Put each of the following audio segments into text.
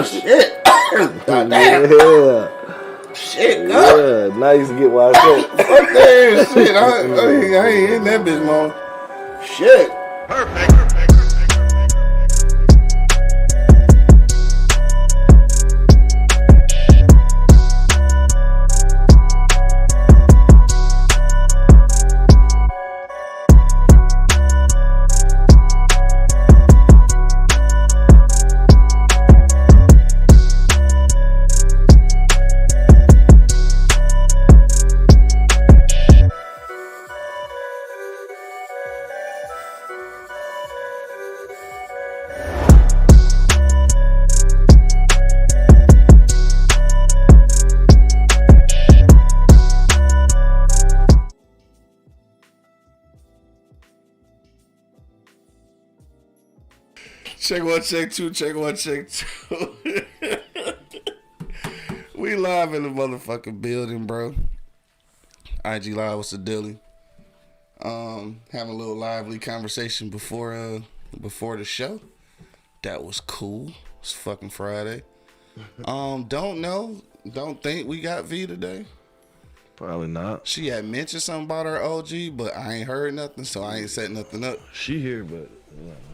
Shit. God damn. Yeah. Shit, God. Yeah, now you get why I said. Fuck that shit. I ain't in that bitch, man. Shit. Perfect. Check one, check two, check one, check two. We live in the motherfucking building, bro. IG Live, what's the dealie? Having a little lively conversation before the show. That was cool. It's fucking Friday. Don't think we got V today. Probably not. She had mentioned something about her OG, but I ain't heard nothing, so I ain't set nothing up. She here, but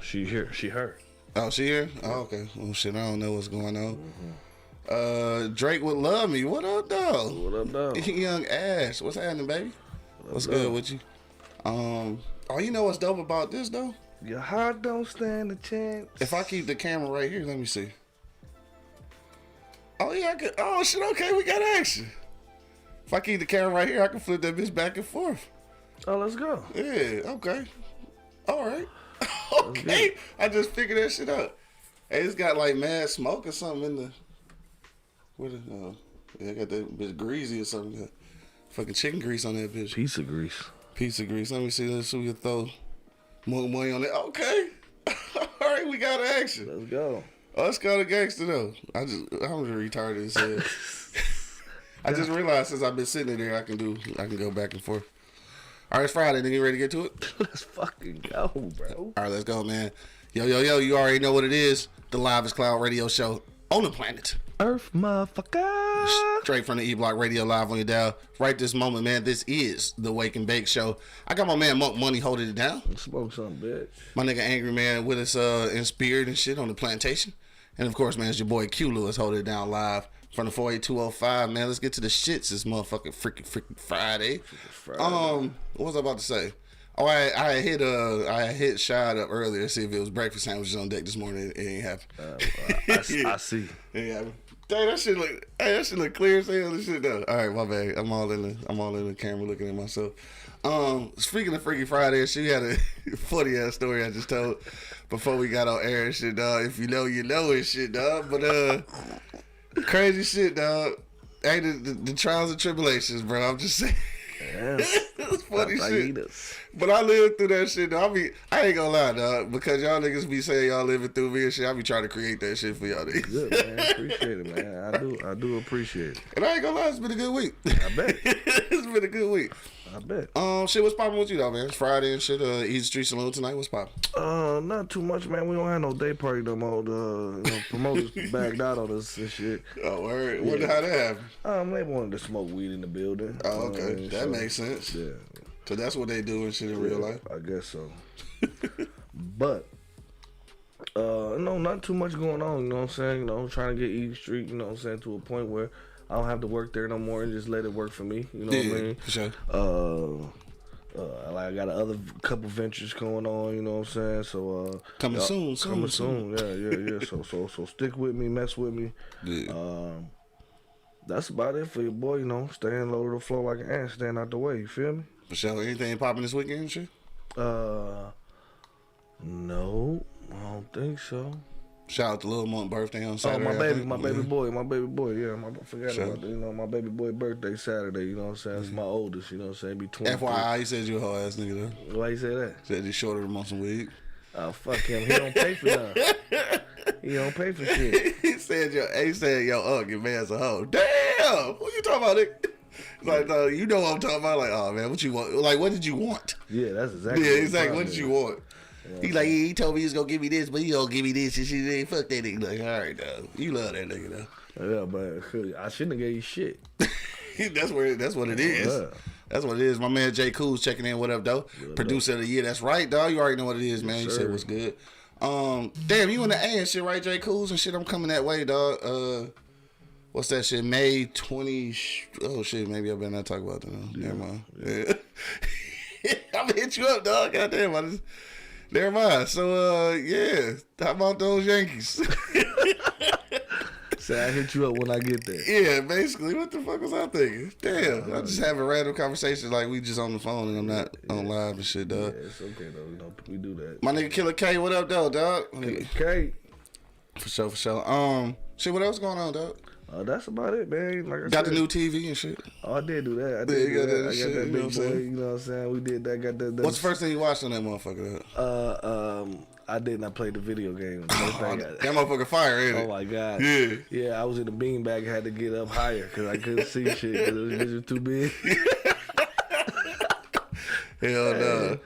she here. She heard. Oh, she here? Oh, okay. Well, shit, I don't know what's going on. Drake would love me. What up, dog? What up, dog? Young Ash. What's happening, baby? What's good with you? Oh, you know what's dope about this, though? Your heart don't stand a chance. If I keep the camera right here, let me see. Oh, yeah, I can. Oh, shit, okay, we got action. If I keep the camera right here, I can flip that bitch back and forth. Oh, let's go. Yeah, okay. All right. Okay. I just figured that shit out. Hey, it's got like mad smoke or something in the. Yeah, I got that bitch greasy or something. Got fucking chicken grease on that bitch. Piece of grease. Let me see. Let's see if we can throw more money on it. Okay. All right, we got action. Let's go. Oh, let's go to gangster though. I'm just retarded as hell. I just realized since I've been sitting there, I can go back and forth. All right, it's Friday. Nigga, you ready to get to it? Let's fucking go, bro. All right, let's go, man. Yo, you already know what it is. The Livest Cloud radio show on the planet Earth, motherfucker. Straight from the E-Block Radio live on your dial. Right this moment, man, this is the Wake and Bake show. I got my man Monk Money holding it down. Smoke something, bitch. My nigga Angry Man with us in spirit and shit on the plantation. And of course, man, it's your boy Q Lewis holding it down live from the 48205. Man, let's get to the shits this motherfucking freaking Friday. What was I about to say? Oh, I hit Shad up earlier to see if it was breakfast sandwiches on deck this morning. It ain't happen. I see. It ain't happen. Dang, that shit look clear as hell. This shit though. All right, my bad. I'm all in the camera looking at myself. Speaking of Freaky Friday, she had a funny ass story I just told before we got on air and shit, dog. If you know, you know and shit, dog. But crazy shit, dog. Hey, the trials and tribulations, bro. I'm just saying. Yeah. It's funny shit. But I lived through that shit, dog. I ain't gonna lie, dog. Because y'all niggas be saying y'all living through me and shit. I be trying to create that shit for y'all niggas. Good, man. Appreciate it, man. I do appreciate it. And I ain't gonna lie, it's been a good week. I bet. It's been a good week. I bet. Shit, what's poppin' with you though, man? It's Friday and shit. Easy Street Saloon tonight. What's poppin'? Not too much, man. We don't have no day party no more. Promoters bagged out on us and shit. Oh, word. Yeah. Wonder how that happened. They wanted to smoke weed in the building. Oh, okay. That makes sense. Yeah. So that's what they do and shit in real life. I guess so. But no, not too much going on. You know what I'm saying? You know, trying to get East Street. You know what I'm saying, to a point where I don't have to work there no more and just let it work for me. You know what I mean? For sure. I got another couple ventures going on. You know what I'm saying? So coming soon. Yeah. So stick with me, mess with me. Yeah. That's about it for your boy. You know, staying low to the floor like an ant, staying out the way. You feel me? For sure. Anything popping this weekend and shit? No, I don't think so. Shout out to Lil Monk's birthday on Saturday. Oh, my baby boy. Yeah, I forgot about that. You know, my baby boy birthday Saturday. You know what I'm saying? It's my oldest. You know what I'm saying? Be 20. FYI, he said you a hoe ass nigga though. Why you say that? Said you shorted him on some weed. Oh, fuck him. He don't pay for nothing. He don't pay for shit. He said yo, your man's a hoe. Damn! What you talking about, nigga? Like, no, you know what I'm talking about? Like, oh man, what you want? Like, what did you want? Yeah, that's exactly. Yeah, exactly. What did you want? He like, yeah, he told me he was gonna give me this, but he gonna give me this and shit. Fuck that nigga. Like, all right, dog. You love that nigga, though. Yeah, but I shouldn't have gave you shit. That's what it is. Yeah. That's what it is. My man Jay Cool's checking in. What up, though? Producer of the year. That's right, dog. You already know what it is, man. Yes, you sir. said what's good. Damn, you in the A and shit, right, Jay Cool's and shit? I'm coming that way, dog. What's that shit? May 20. Oh shit, maybe I better not talk about that. Yeah. Never mind. Yeah. I'm gonna hit you up, dog. Goddamn, never mind. So yeah, how about those Yankees? Say I hit you up when I get there. Yeah, basically. What the fuck was I thinking? Damn, I just having random conversations like we just on the phone and I'm not on live and shit, dog. Yeah, it's okay though. You know, we do that. My nigga Killer K, what up, though, dog? Okay. For sure. Shit, what else going on, dog? That's about it, man. Like I Got said, the new TV and shit. Oh, I did do that. I Yeah, you got that I shit, got that you know big what I'm boy. saying? You know what I'm saying? We did that. Got that. What's the first thing you watched on that motherfucker, though? I did not play the video game. That motherfucker fire, ain't it? Oh my god. Yeah. Yeah, I was in the beanbag. I had to get up higher because I couldn't see shit because the bitch was too big. Hell no.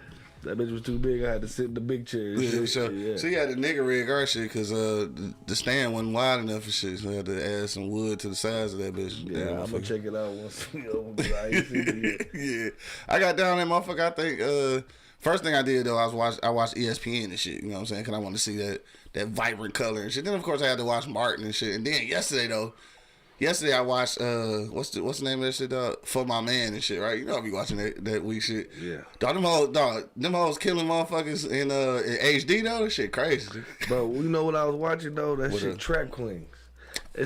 That bitch was too big. I had to sit in the big chair. And Yeah, shit. so, Yeah. so you had the nigga rig our shit because the stand wasn't wide enough for shit. So I had to add some wood to the sides of that bitch. Yeah, I'm gonna check it out once we over because I ain't seen it yet. Yeah, I got down that motherfucker. I think first thing I did though, I watched ESPN and shit. You know what I'm saying? Because I wanted to see that vibrant color and shit. Then of course I had to watch Martin and shit. And then yesterday I watched what's the name of that shit, dog? For My Man and shit, right? You know I be watching that weak shit. Yeah. Dog, them hoes killing motherfuckers in HD though. That shit crazy. But you know what I was watching though? That What shit up? Trap Queens.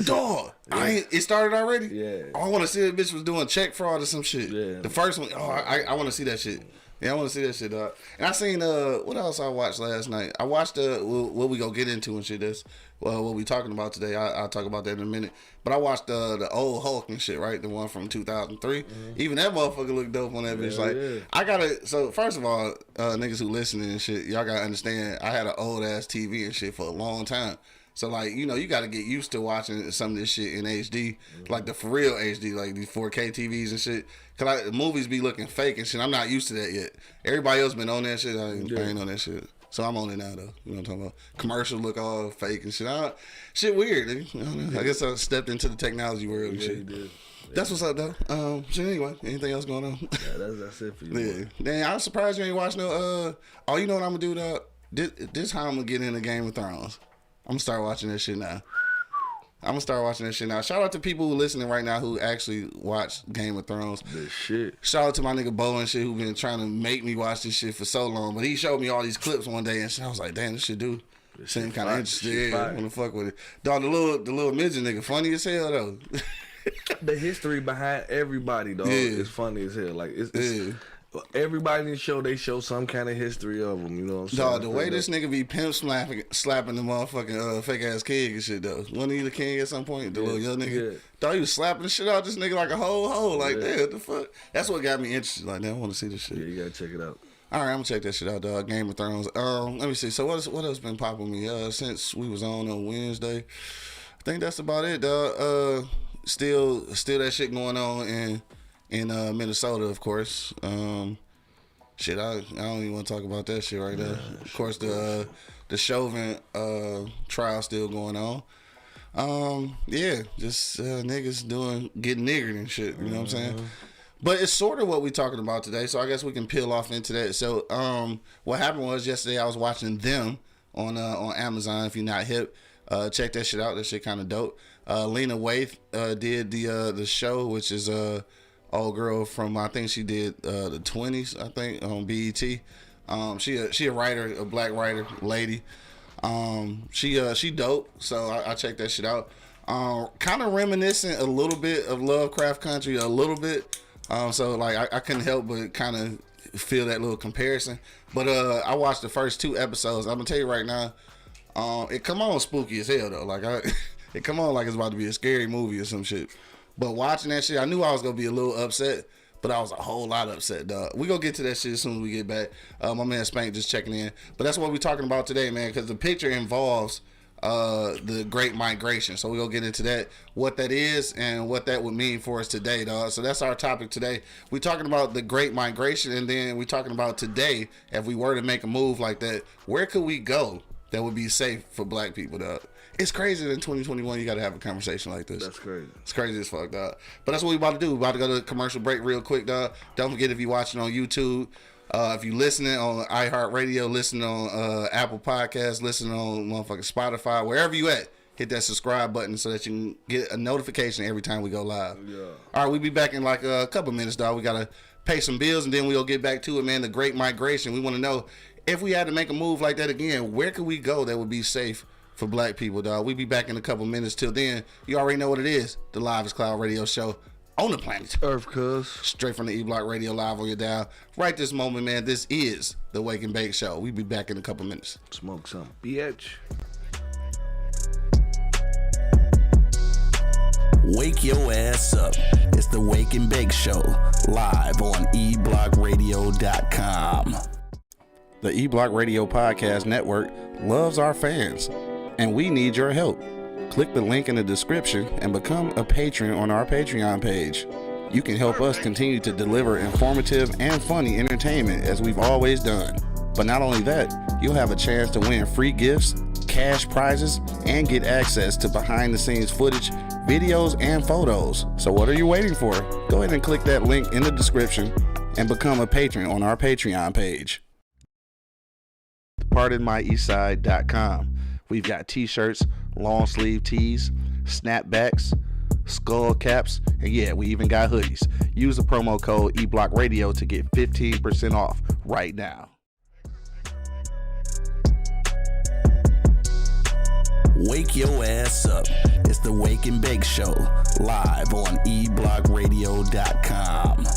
Dog, Yeah. it started already? Yeah. Oh, I want to see that bitch was doing check fraud or some shit. Yeah. The first one, I want to see that shit. Yeah, I want to see that shit, dog. And I seen, what else I watched last night? I watched, what we gonna get into and shit. That's what we talking about today. I'll talk about that in a minute. But I watched the old Hulk and shit, right? The one from 2003. Even that motherfucker looked dope on that bitch. Yeah, Like, yeah. I gotta, so first of all, niggas who listening and shit, y'all gotta understand, I had an old ass TV and shit for a long time. So, like, you know, you got to get used to watching some of this shit in HD, like the for real HD, like these 4K TVs and shit. Because the movies be looking fake and shit. I'm not used to that yet. Everybody else been on that shit. I ain't on that shit. So, I'm on it now, though. You know what I'm talking about? Commercials look all fake and shit. Shit weird, nigga. You know, I guess I stepped into the technology world and Yeah, shit. you did. That's what's up, though. So, anyway, anything else going on? Yeah, that's it for you. Yeah. Damn, I'm surprised you ain't watched no, oh, you know what I'm going to do, though? This how I'm going to get into Game of Thrones. I'm gonna start watching that shit now. Shout out to people who listening right now who actually watch Game of Thrones. The shit. Shout out to my nigga Bo and shit who been trying to make me watch this shit for so long. But he showed me all these clips one day and shit. I was like, damn, this shit do seem kind of interesting. Yeah, I wanna fuck with it. Dog, the little midget nigga, funny as hell though. The history behind everybody, dog, is funny as hell. Like it's everybody in the show, they show some kind of history of them. You know what I'm saying? Dog, the way this nigga be pimp slapping the motherfucking fake ass kid and shit though. Wasn't he the king at some point? The little young nigga. Yeah. Dog, he was slapping the shit out this nigga like a whole. Like, damn, what the fuck? That's what got me interested. Like, damn, I want to see this shit. Yeah, you gotta check it out. All right, I'm gonna check that shit out, dog. Game of Thrones. Let me see. So what else been popping me? Since we was on Wednesday, I think that's about it, dog. Still that shit going on in Minnesota, of course. Shit, I don't even want to talk about that shit right now. Of course, the Chauvin trial still going on. Yeah, just niggas getting niggered and shit. You know what I'm saying? But it's sort of what we talking about today, so I guess we can peel off into that. So, what happened was yesterday I was watching Them on Amazon. If you're not hip, check that shit out. That shit kind of dope. Lena Waithe did the show, which is old girl from, I think she did the 20s, I think, on BET. She a writer, a black writer lady. She dope, so I checked that shit out. Kind of reminiscent a little bit of Lovecraft Country, a little bit. So like I couldn't help but kind of feel that little comparison. But I watched the first 2 episodes. I'm gonna tell you right now, it come on spooky as hell though. Like it come on like it's about to be a scary movie or some shit. But watching that shit, I knew I was gonna be a little upset, but I was a whole lot upset, dog. We gonna get to that shit as soon as we get back. My man Spank just checking in. But that's what we talking about today, man, because the picture involves the Great Migration. So we're going to get into that, what that is and what that would mean for us today, dog. So that's our topic today. We're talking about the Great Migration, and then we're talking about today, if we were to make a move like that, where could we go that would be safe for black people, dog? It's crazy that in 2021 you got to have a conversation like this. That's crazy. It's crazy as fuck, dog. But that's what we about to do. We about to go to a commercial break real quick, dog. Don't forget, if you're watching on YouTube, if you're listening on iHeartRadio, listening on Apple Podcasts, listening on motherfucking Spotify, wherever you at, hit that subscribe button so that you can get a notification every time we go live. Yeah. All right, we'll be back in like a couple minutes, dog. We got to pay some bills, and then we'll get back to it, man. The Great Migration. We want to know, if we had to make a move like that again, where could we go that would be safe for black people, dog? We'll be back in a couple minutes. Till then, you already know what it is. The Live is Cloud radio show on the planet Earth, cuz. straight from the E-Block Radio, live on your dial. Right this moment, man, this is the Wake and Bake Show. We'll be back in a couple minutes. Smoke some, bitch. Wake your ass up. It's the Wake and Bake Show, live on eblockradio.com. The E-Block Radio Podcast Network loves our fans, and we need your help. Click the link in the description and become a patron on our Patreon page. You can help us continue to deliver informative and funny entertainment as we've always done. But not only that, you'll have a chance to win free gifts, cash prizes, and get access to behind-the-scenes footage, videos, and photos. So what are you waiting for? Go ahead and click that link in the description and become a patron on our Patreon page. PardonMyEastside.com. We've got t-shirts, long sleeve tees, snapbacks, skull caps, and yeah, we even got hoodies. Use the promo code eBlockRadio to get 15% off right now. Wake your ass up. It's the Wake and Bake Show, live on eblockradio.com.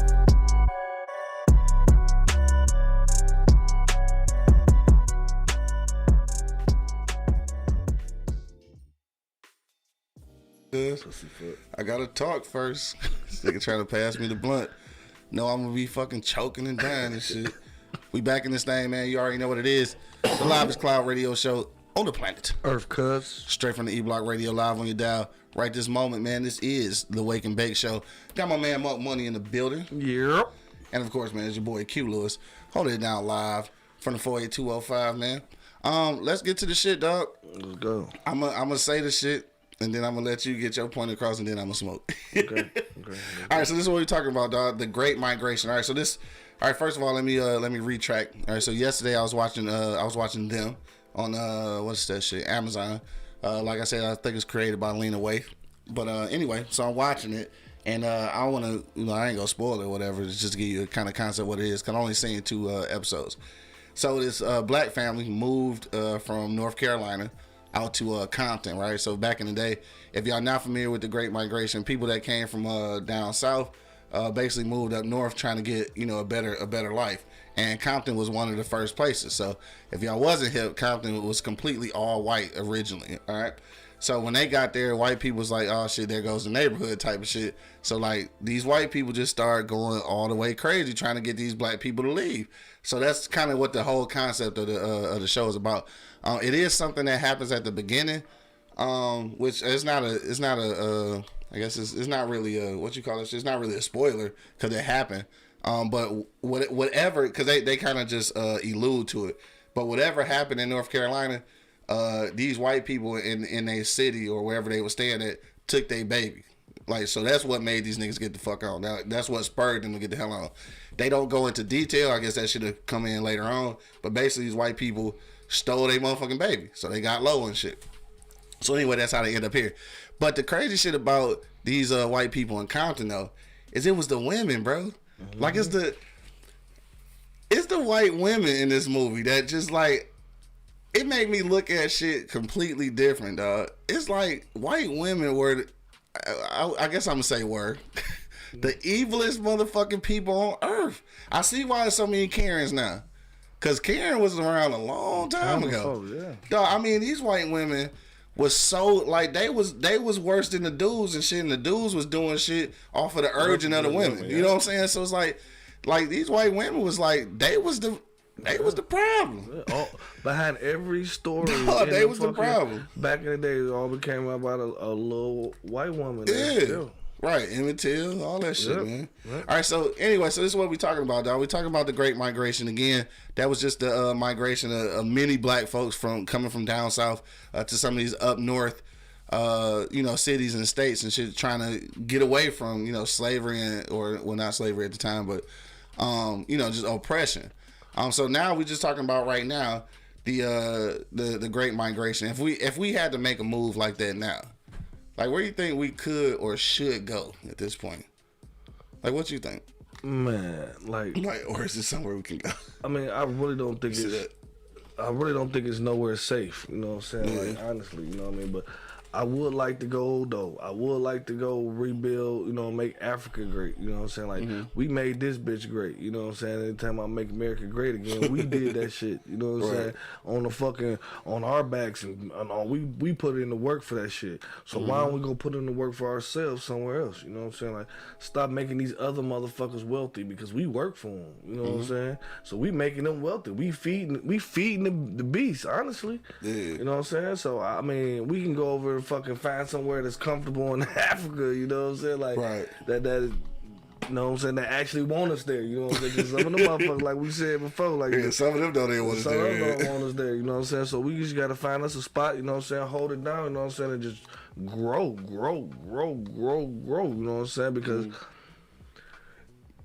I gotta talk first. This nigga trying to pass me the blunt. No, I'm gonna be fucking choking and dying and shit. We back in this thing, man. You already know what it is. The Live is Cloud radio show on the planet Earth, cuz. straight from the E-Block Radio, live on your dial. Right this moment, man, this is the Wake and Bake Show. Got my man Mark Money in the building. Yep. And of course, man, it's your boy Q Lewis. Holding it down live from the 48205, man. Let's get to the shit, dog. Let's go. I'm gonna say the shit, and then I'm gonna let you get your point across, and then I'm gonna smoke. Okay. All right, so this is what we're talking about, dog. The Great Migration. All right, so this. All right, first of all, let me retract. All right, so yesterday I was watching them on what's that shit? Amazon. Like I said, I think it's created by Lena Waithe. But anyway, so I'm watching it, and I want to, I ain't gonna spoil it or whatever. It's just to give you a kind of concept what it is. Cause I'm only seeing 2 episodes. So this black family moved from North Carolina out to Compton, right? So back in the day, if y'all not familiar with the Great Migration, people that came from down south basically moved up north trying to get a better life. And Compton was one of the first places. So if y'all wasn't hip, Compton was completely all white originally. All right. So when they got there, white people was like, oh shit, there goes the neighborhood type of shit. So like these white people just started going all the way crazy trying to get these black people to leave. So that's kind of what the whole concept of the show is about. It is something that happens at the beginning, which it's not a I guess it's not really a, what you call it? It's not really a spoiler because it happened. But whatever, because they kind of just allude to it. But whatever happened in North Carolina, these white people in their city or wherever they were staying at took their baby. Like, so that's what made these niggas get the fuck on. Now, that's what spurred them to get the hell on. They don't go into detail. I guess that should have come in later on. But basically, these white people stole their motherfucking baby. So they got low and shit. So anyway, that's how they end up here. But the crazy shit about these white people in Compton, though, is it was the women, bro. Mm-hmm. Like, it's the white women in this movie that just, like, it made me look at shit completely different, dog. It's like white women were, I guess I'm going to say were, the evilest motherfucking people on earth. I see why there's so many Karens now. Because Karen was around a long time ago. Yeah. Dog, I mean, these white women was so, like, they was worse than the dudes and shit, and the dudes was doing shit off of the urging of the women. You know what I'm saying? So it's like these white women was like, they was the They was the problem. Behind every story. No, they was the problem. Back in the day, it all became about a little white woman. Yeah. Right, Emmett Till, all that shit, man. Yep. All right, so anyway, so this is what we're talking about, dog. We're talking about the Great Migration again. That was just the migration of many black folks coming from down south to some of these up north, cities and states and shit, trying to get away from slavery not slavery at the time, but just oppression. So now we're just talking about right now the Great Migration. If we had to make a move like that now. Like, where do you think we could or should go at this point? Like, what you think? Man, or is it somewhere we can go? I mean, I really don't think it's nowhere safe. You know what I'm saying? Yeah. Like, honestly, you know what I mean? But I would like to go, though. I would like to go rebuild, make Africa great. You know what I'm saying? Like, we made this bitch great. You know what I'm saying? Every time I make America great again, we did that shit. You know what I'm saying? On our backs, and we put in the work for that shit. So why don't we go put in the work for ourselves somewhere else? You know what I'm saying? Like, stop making these other motherfuckers wealthy because we work for them. You know what I'm saying? So we making them wealthy. We feeding the beast, honestly. Yeah. You know what I'm saying? So, I mean, we can go over and fucking find somewhere that's comfortable in Africa, you know what I'm saying? Like, that you know what I'm saying, that actually want us there, you know what I'm saying? Because some of the motherfuckers, like we said before, like... some of them don't want us there. Some of them don't want us there, you know what I'm saying? So we just got to find us a spot, you know what I'm saying, hold it down, you know what I'm saying, and just grow, you know what I'm saying? Because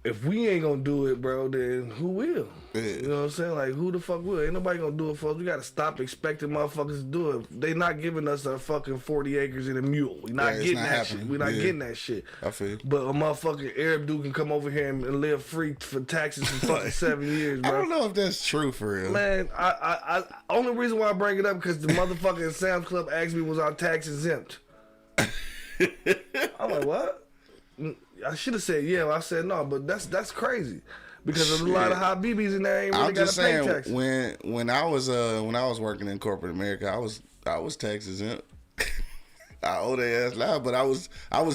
if we ain't gonna do it, bro, then who will? Yeah. You know what I'm saying? Like, who the fuck will? Ain't nobody gonna do it for us. We gotta stop expecting motherfuckers to do it. They not giving us a fucking 40 acres and a mule. We not getting that shit. We not getting that shit. I feel. But a motherfucking Arab dude can come over here and live free for taxes for fucking 7 years, bro. I don't know if that's true for real. Man, I only reason why I bring it up because the motherfucking Sam's Club asked me was our tax exempt. I'm like, what? I should have said yeah. I said no, but that's crazy because there's a lot of Habibis in there ain't really got to pay taxes. When I was working in corporate America, I was tax exempt. I owe their ass now, but I was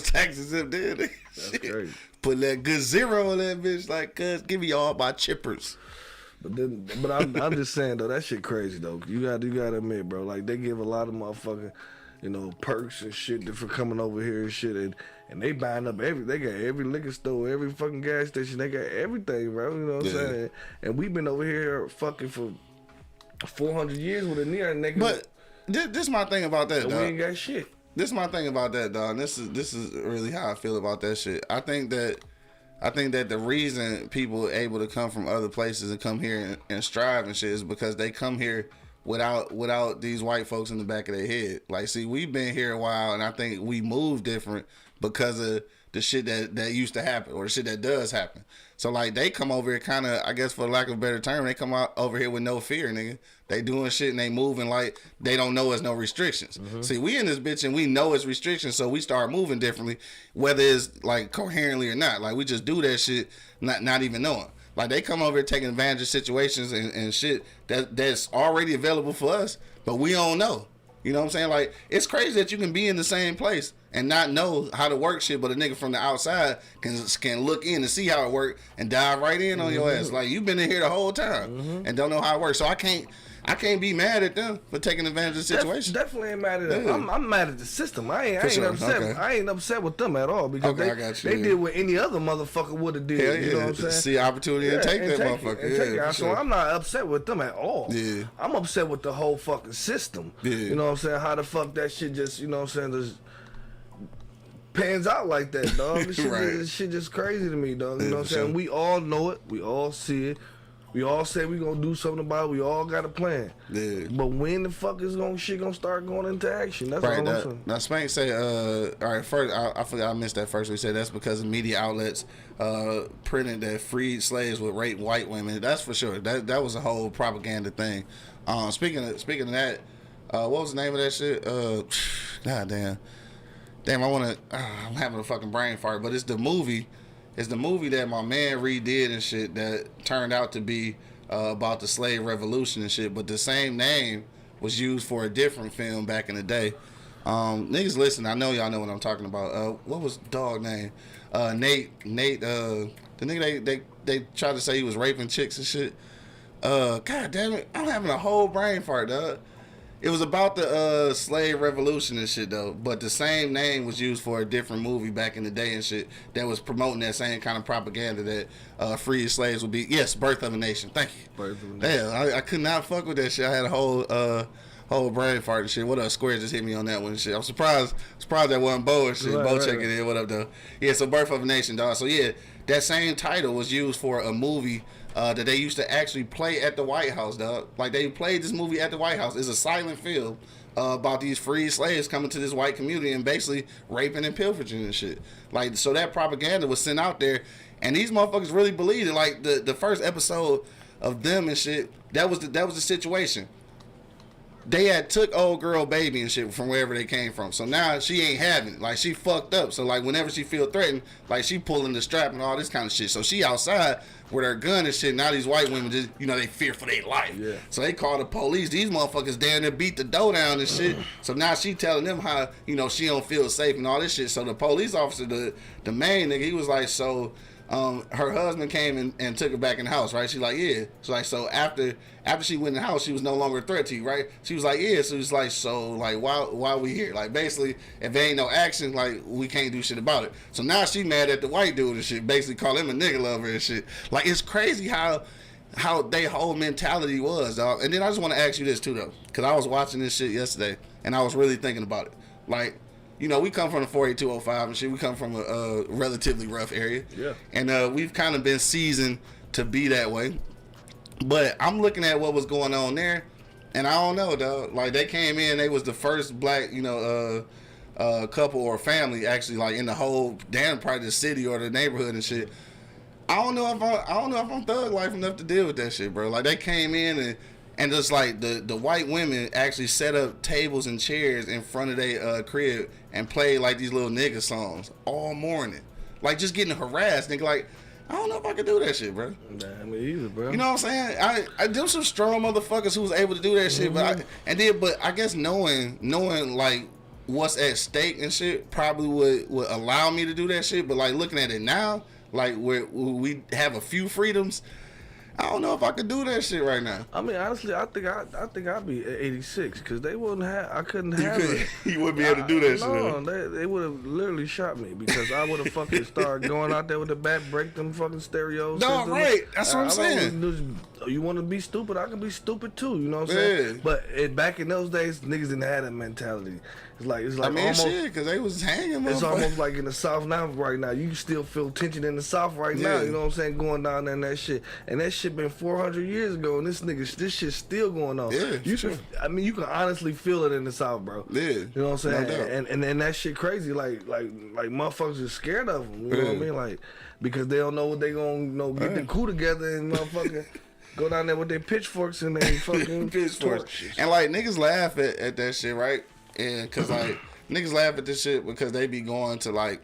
tax exempt then. That's crazy. Put that good zero on that bitch, like, cuz give me all my chippers. But I'm just saying though, that shit crazy though. You gotta admit, bro. Like, they give a lot of motherfucking, perks and shit for coming over here and shit, and they buying up they got every liquor store, every fucking gas station, they got everything, bro. You know what I'm saying? And we've been over here fucking for 400 years with a near nigga. But this my thing about that, dog. We ain't got shit. This is my thing about that, dog. And this is really how I feel about that shit. I think that the reason people are able to come from other places and come here and strive and shit is because they come here without these white folks in the back of their head. Like, see, we've been here a while, and I think we move different because of the shit that used to happen or the shit that does happen. So, like, they come over here kind of, I guess for lack of a better term, they come out over here with no fear, nigga. They doing shit and they moving like they don't know there's no restrictions. See, we in this bitch and we know it's restrictions, so we start moving differently, whether it's, like, coherently or not. Like, we just do that shit not even knowing. Like, they come over here taking advantage of situations and shit that's already available for us, but we don't know. You know what I'm saying? Like, it's crazy that you can be in the same place and not know how to work shit, but a nigga from the outside can look in and see how it work and dive right in on your ass. Like, you've been in here the whole time and don't know how it works. So I can't be mad at them for taking advantage of the situation. Definitely ain't mad at them. I'm mad at the system. I ain't upset. Okay. I ain't upset with them at all because they did what any other motherfucker would have did. Hell, you know what I'm saying? See opportunity and take that motherfucker. So I'm not upset with them at all. Yeah. I'm upset with the whole fucking system. Yeah. You know what I'm saying? How the fuck that shit just, you know what I'm saying, just pans out like that, dog. This shit just crazy to me, dog. You know what I'm saying? We all know it. We all see it. We all say we gonna do something about it. We all got a plan. Yeah. But when the fuck is shit gonna start going into action? That's all I'm saying. Now Spank say, all right, first I forgot I missed that first. We said that's because of media outlets printed that freed slaves would rape white women. That's for sure. That was a whole propaganda thing. Speaking of that, what was the name of that shit? God damn, I'm having a fucking brain fart. But it's the movie. It's the movie that my man redid and shit that turned out to be about the slave revolution and shit. But the same name was used for a different film back in the day. Niggas listen, I know y'all know what I'm talking about. What was the dog name? Nate, the nigga they tried to say he was raping chicks and shit. God damn it, I'm having a whole brain fart, dog. It was about the slave revolution and shit though, but the same name was used for a different movie back in the day and shit that was promoting that same kind of propaganda that freed slaves would be. Yes, Birth of a Nation. Thank you. Birth of a Nation. Damn, I could not fuck with that shit. I had a whole brain fart and shit. What up? Square just hit me on that one and shit. I'm surprised that wasn't Bo and shit. Bo checking in. What up though? Yeah, so Birth of a Nation, dog. So yeah, that same title was used for a movie that they used to actually play at the White House, dog. Like, they played this movie at the White House. It's a silent film about these freed slaves coming to this white community and basically raping and pillaging and shit. Like, so that propaganda was sent out there, and these motherfuckers really believed it. Like, the first episode of them and shit, that was the situation. They had took old girl baby and shit from wherever they came from. So now she ain't having it. Like, she fucked up. So, like, whenever she feel threatened, like, she pulling the strap and all this kind of shit. So she outside with her gun and shit. Now these white women just, they fear for their life. Yeah. So they call the police. These motherfuckers down there beat the door down and shit. So now she telling them how, she don't feel safe and all this shit. So the police officer, the main nigga, he was like, so... her husband came and took her back in the house, right? She's like, yeah. She's like, so after she went in the house, she was no longer a threat to you, right? She was like, yeah. So it's like, so like, why we here? Like, basically, if there ain't no action, like, we can't do shit about it. So now she mad at the white dude and shit, basically call him a nigga lover and shit. Like, it's crazy how they whole mentality was, dog. And then I just want to ask you this too, though, because I was watching this shit yesterday and I was really thinking about it. Like, we come from the 48205 and shit. We come from a relatively rough area. Yeah. And we've kind of been seasoned to be that way. But I'm looking at what was going on there, and I don't know, dog. Like, they came in, they was the first black, couple or family actually, like, in the whole damn part of the city or the neighborhood and shit. I don't know if I'm thug life enough to deal with that shit, bro. Like, they came in and just like the white women actually set up tables and chairs in front of their crib and played like these little nigga songs all morning. Like, just getting harassed. Nigga, like, I don't know if I could do that shit, bro. Nah, me either, bro. You know what I'm saying? I them some strong motherfuckers who was able to do that shit, but I guess knowing like what's at stake and shit probably would allow me to do that shit. But like looking at it now, like where we have a few freedoms, I don't know if I could do that shit right now. I mean, honestly, I think I'd be at 86 because they wouldn't have. I couldn't have it. You wouldn't be able to do that shit. No, they would have literally shot me because I would have fucking started going out there with the bat, break them fucking stereos. No, right. That's what I'm saying. You want to be stupid? I can be stupid too. You know what I'm saying? But back in those days, niggas didn't have that mentality. It's like I mean, almost shit, because they was hanging. It's almost like in the South now. Right now, you still feel tension in the South right now. You know what I'm saying? Going down there and that shit, and that shit been 400 years ago, and this shit's still going on. Yeah, you can honestly feel it in the South, bro. Yeah, you know what I'm saying? No and that shit crazy. Like motherfuckers are scared of them. You know what I mean? Like because they don't know what they gonna get the coup together and motherfucker. Go down there with their pitchforks and they fucking pitchforks. And like niggas laugh at that shit, right? And cause like niggas laugh at this shit because they be going to like,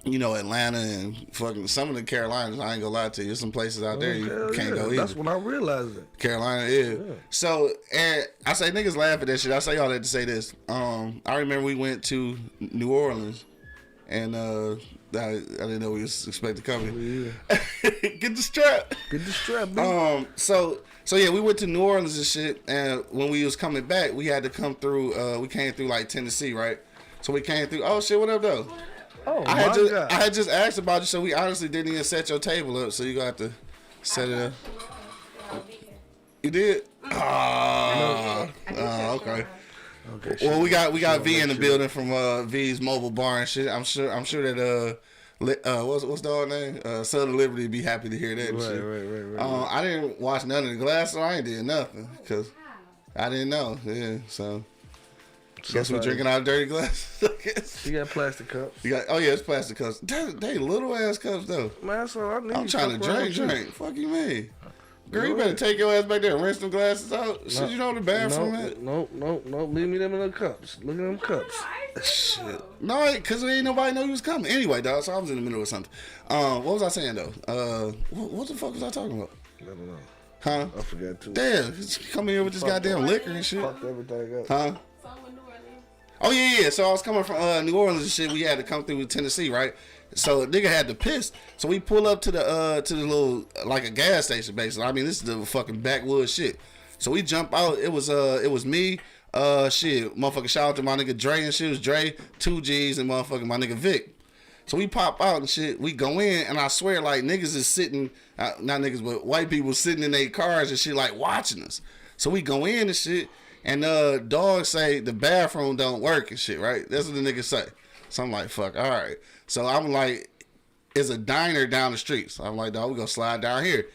Atlanta and fucking some of the Carolinas. I ain't gonna lie to you. There's some places out there you can't go either. That's when I realized it. Carolina, yeah. So, and I say niggas laugh at that shit. I say all that to say this. I remember we went to New Orleans and I didn't know we was expected to come here. Get the strap. Get the strap, baby. So yeah, we went to New Orleans and shit, and when we was coming back, we had to come through. We came through like Tennessee, right? So we came through. Oh shit, what up though? Oh, I had just asked about you, so we honestly didn't even set your table up. So you got to set it up. You did? Okay. Okay. Well, we got V in the building from V's Mobile Bar and shit. I'm sure that what's the old name? Southern Liberty be happy to hear that. And shit. Right. I didn't wash none of the glass, so I ain't did nothing because I didn't know. Yeah, so. Guess we drinking out of dirty glasses. I guess. You got plastic cups. It's plastic cups. They little ass cups though. Man, that's all I need. I'm trying to drink. Fuck you, man. Girl, you better take your ass back there and rinse them glasses out. Shit, you know the bathroom at? Nope. Leave me them in the cups. Look at them cups. Shit. No, because ain't nobody know you was coming. Anyway, dog, so I was in the middle of something. What was I saying, though? What the fuck was I talking about? I don't know. Huh? I forgot, too. Damn, come here with this goddamn liquor and shit. Fucked everything up. Huh? Oh yeah. So I was coming from New Orleans and shit. We had to come through Tennessee, right? So a nigga had to piss. So we pull up to the little like a gas station basically. I mean, this is the fucking backwoods shit. So we jump out. It was me. Motherfucker, shout out to my nigga Dre and shit. It was Dre, 2Gs, and motherfucking my nigga Vic. So we pop out and shit. We go in, and I swear, like, niggas is sitting, not niggas, but white people sitting in their cars and shit, like, watching us. So we go in and shit, and dogs say the bathroom don't work and shit, right? That's what the niggas say. So I'm like, fuck, all right. So I'm like, it's a diner down the street. So I'm like, dog, we gonna slide down here.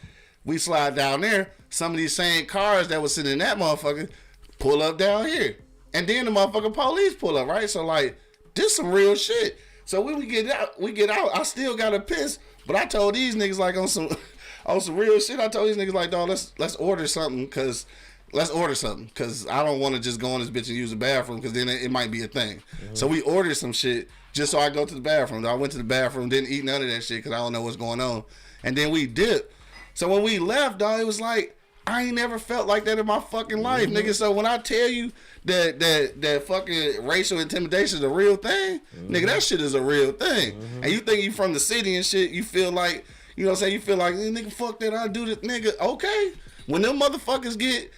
We slide down there. Some of these same cars that was sitting in that motherfucker pull up down here. And then the motherfucking police pull up, right? So like, this some real shit. So when we get out, I still got to piss. But I told these niggas like on some real shit. I told these niggas like, dog, let's order something cause I don't want to just go in this bitch and use the bathroom because then it might be a thing. Mm-hmm. So we ordered some shit just so I go to the bathroom. I went to the bathroom, didn't eat none of that shit because I don't know what's going on. And then we dipped. So when we left, dog, it was like, I ain't never felt like that in my fucking life, mm-hmm. nigga. So when I tell you that fucking racial intimidation is a real thing, mm-hmm. nigga, that shit is a real thing. Mm-hmm. And you think you from the city and shit, you feel like, you know what I'm saying? You feel like, nigga, fuck that, I do this, nigga. Okay. When them motherfuckers get,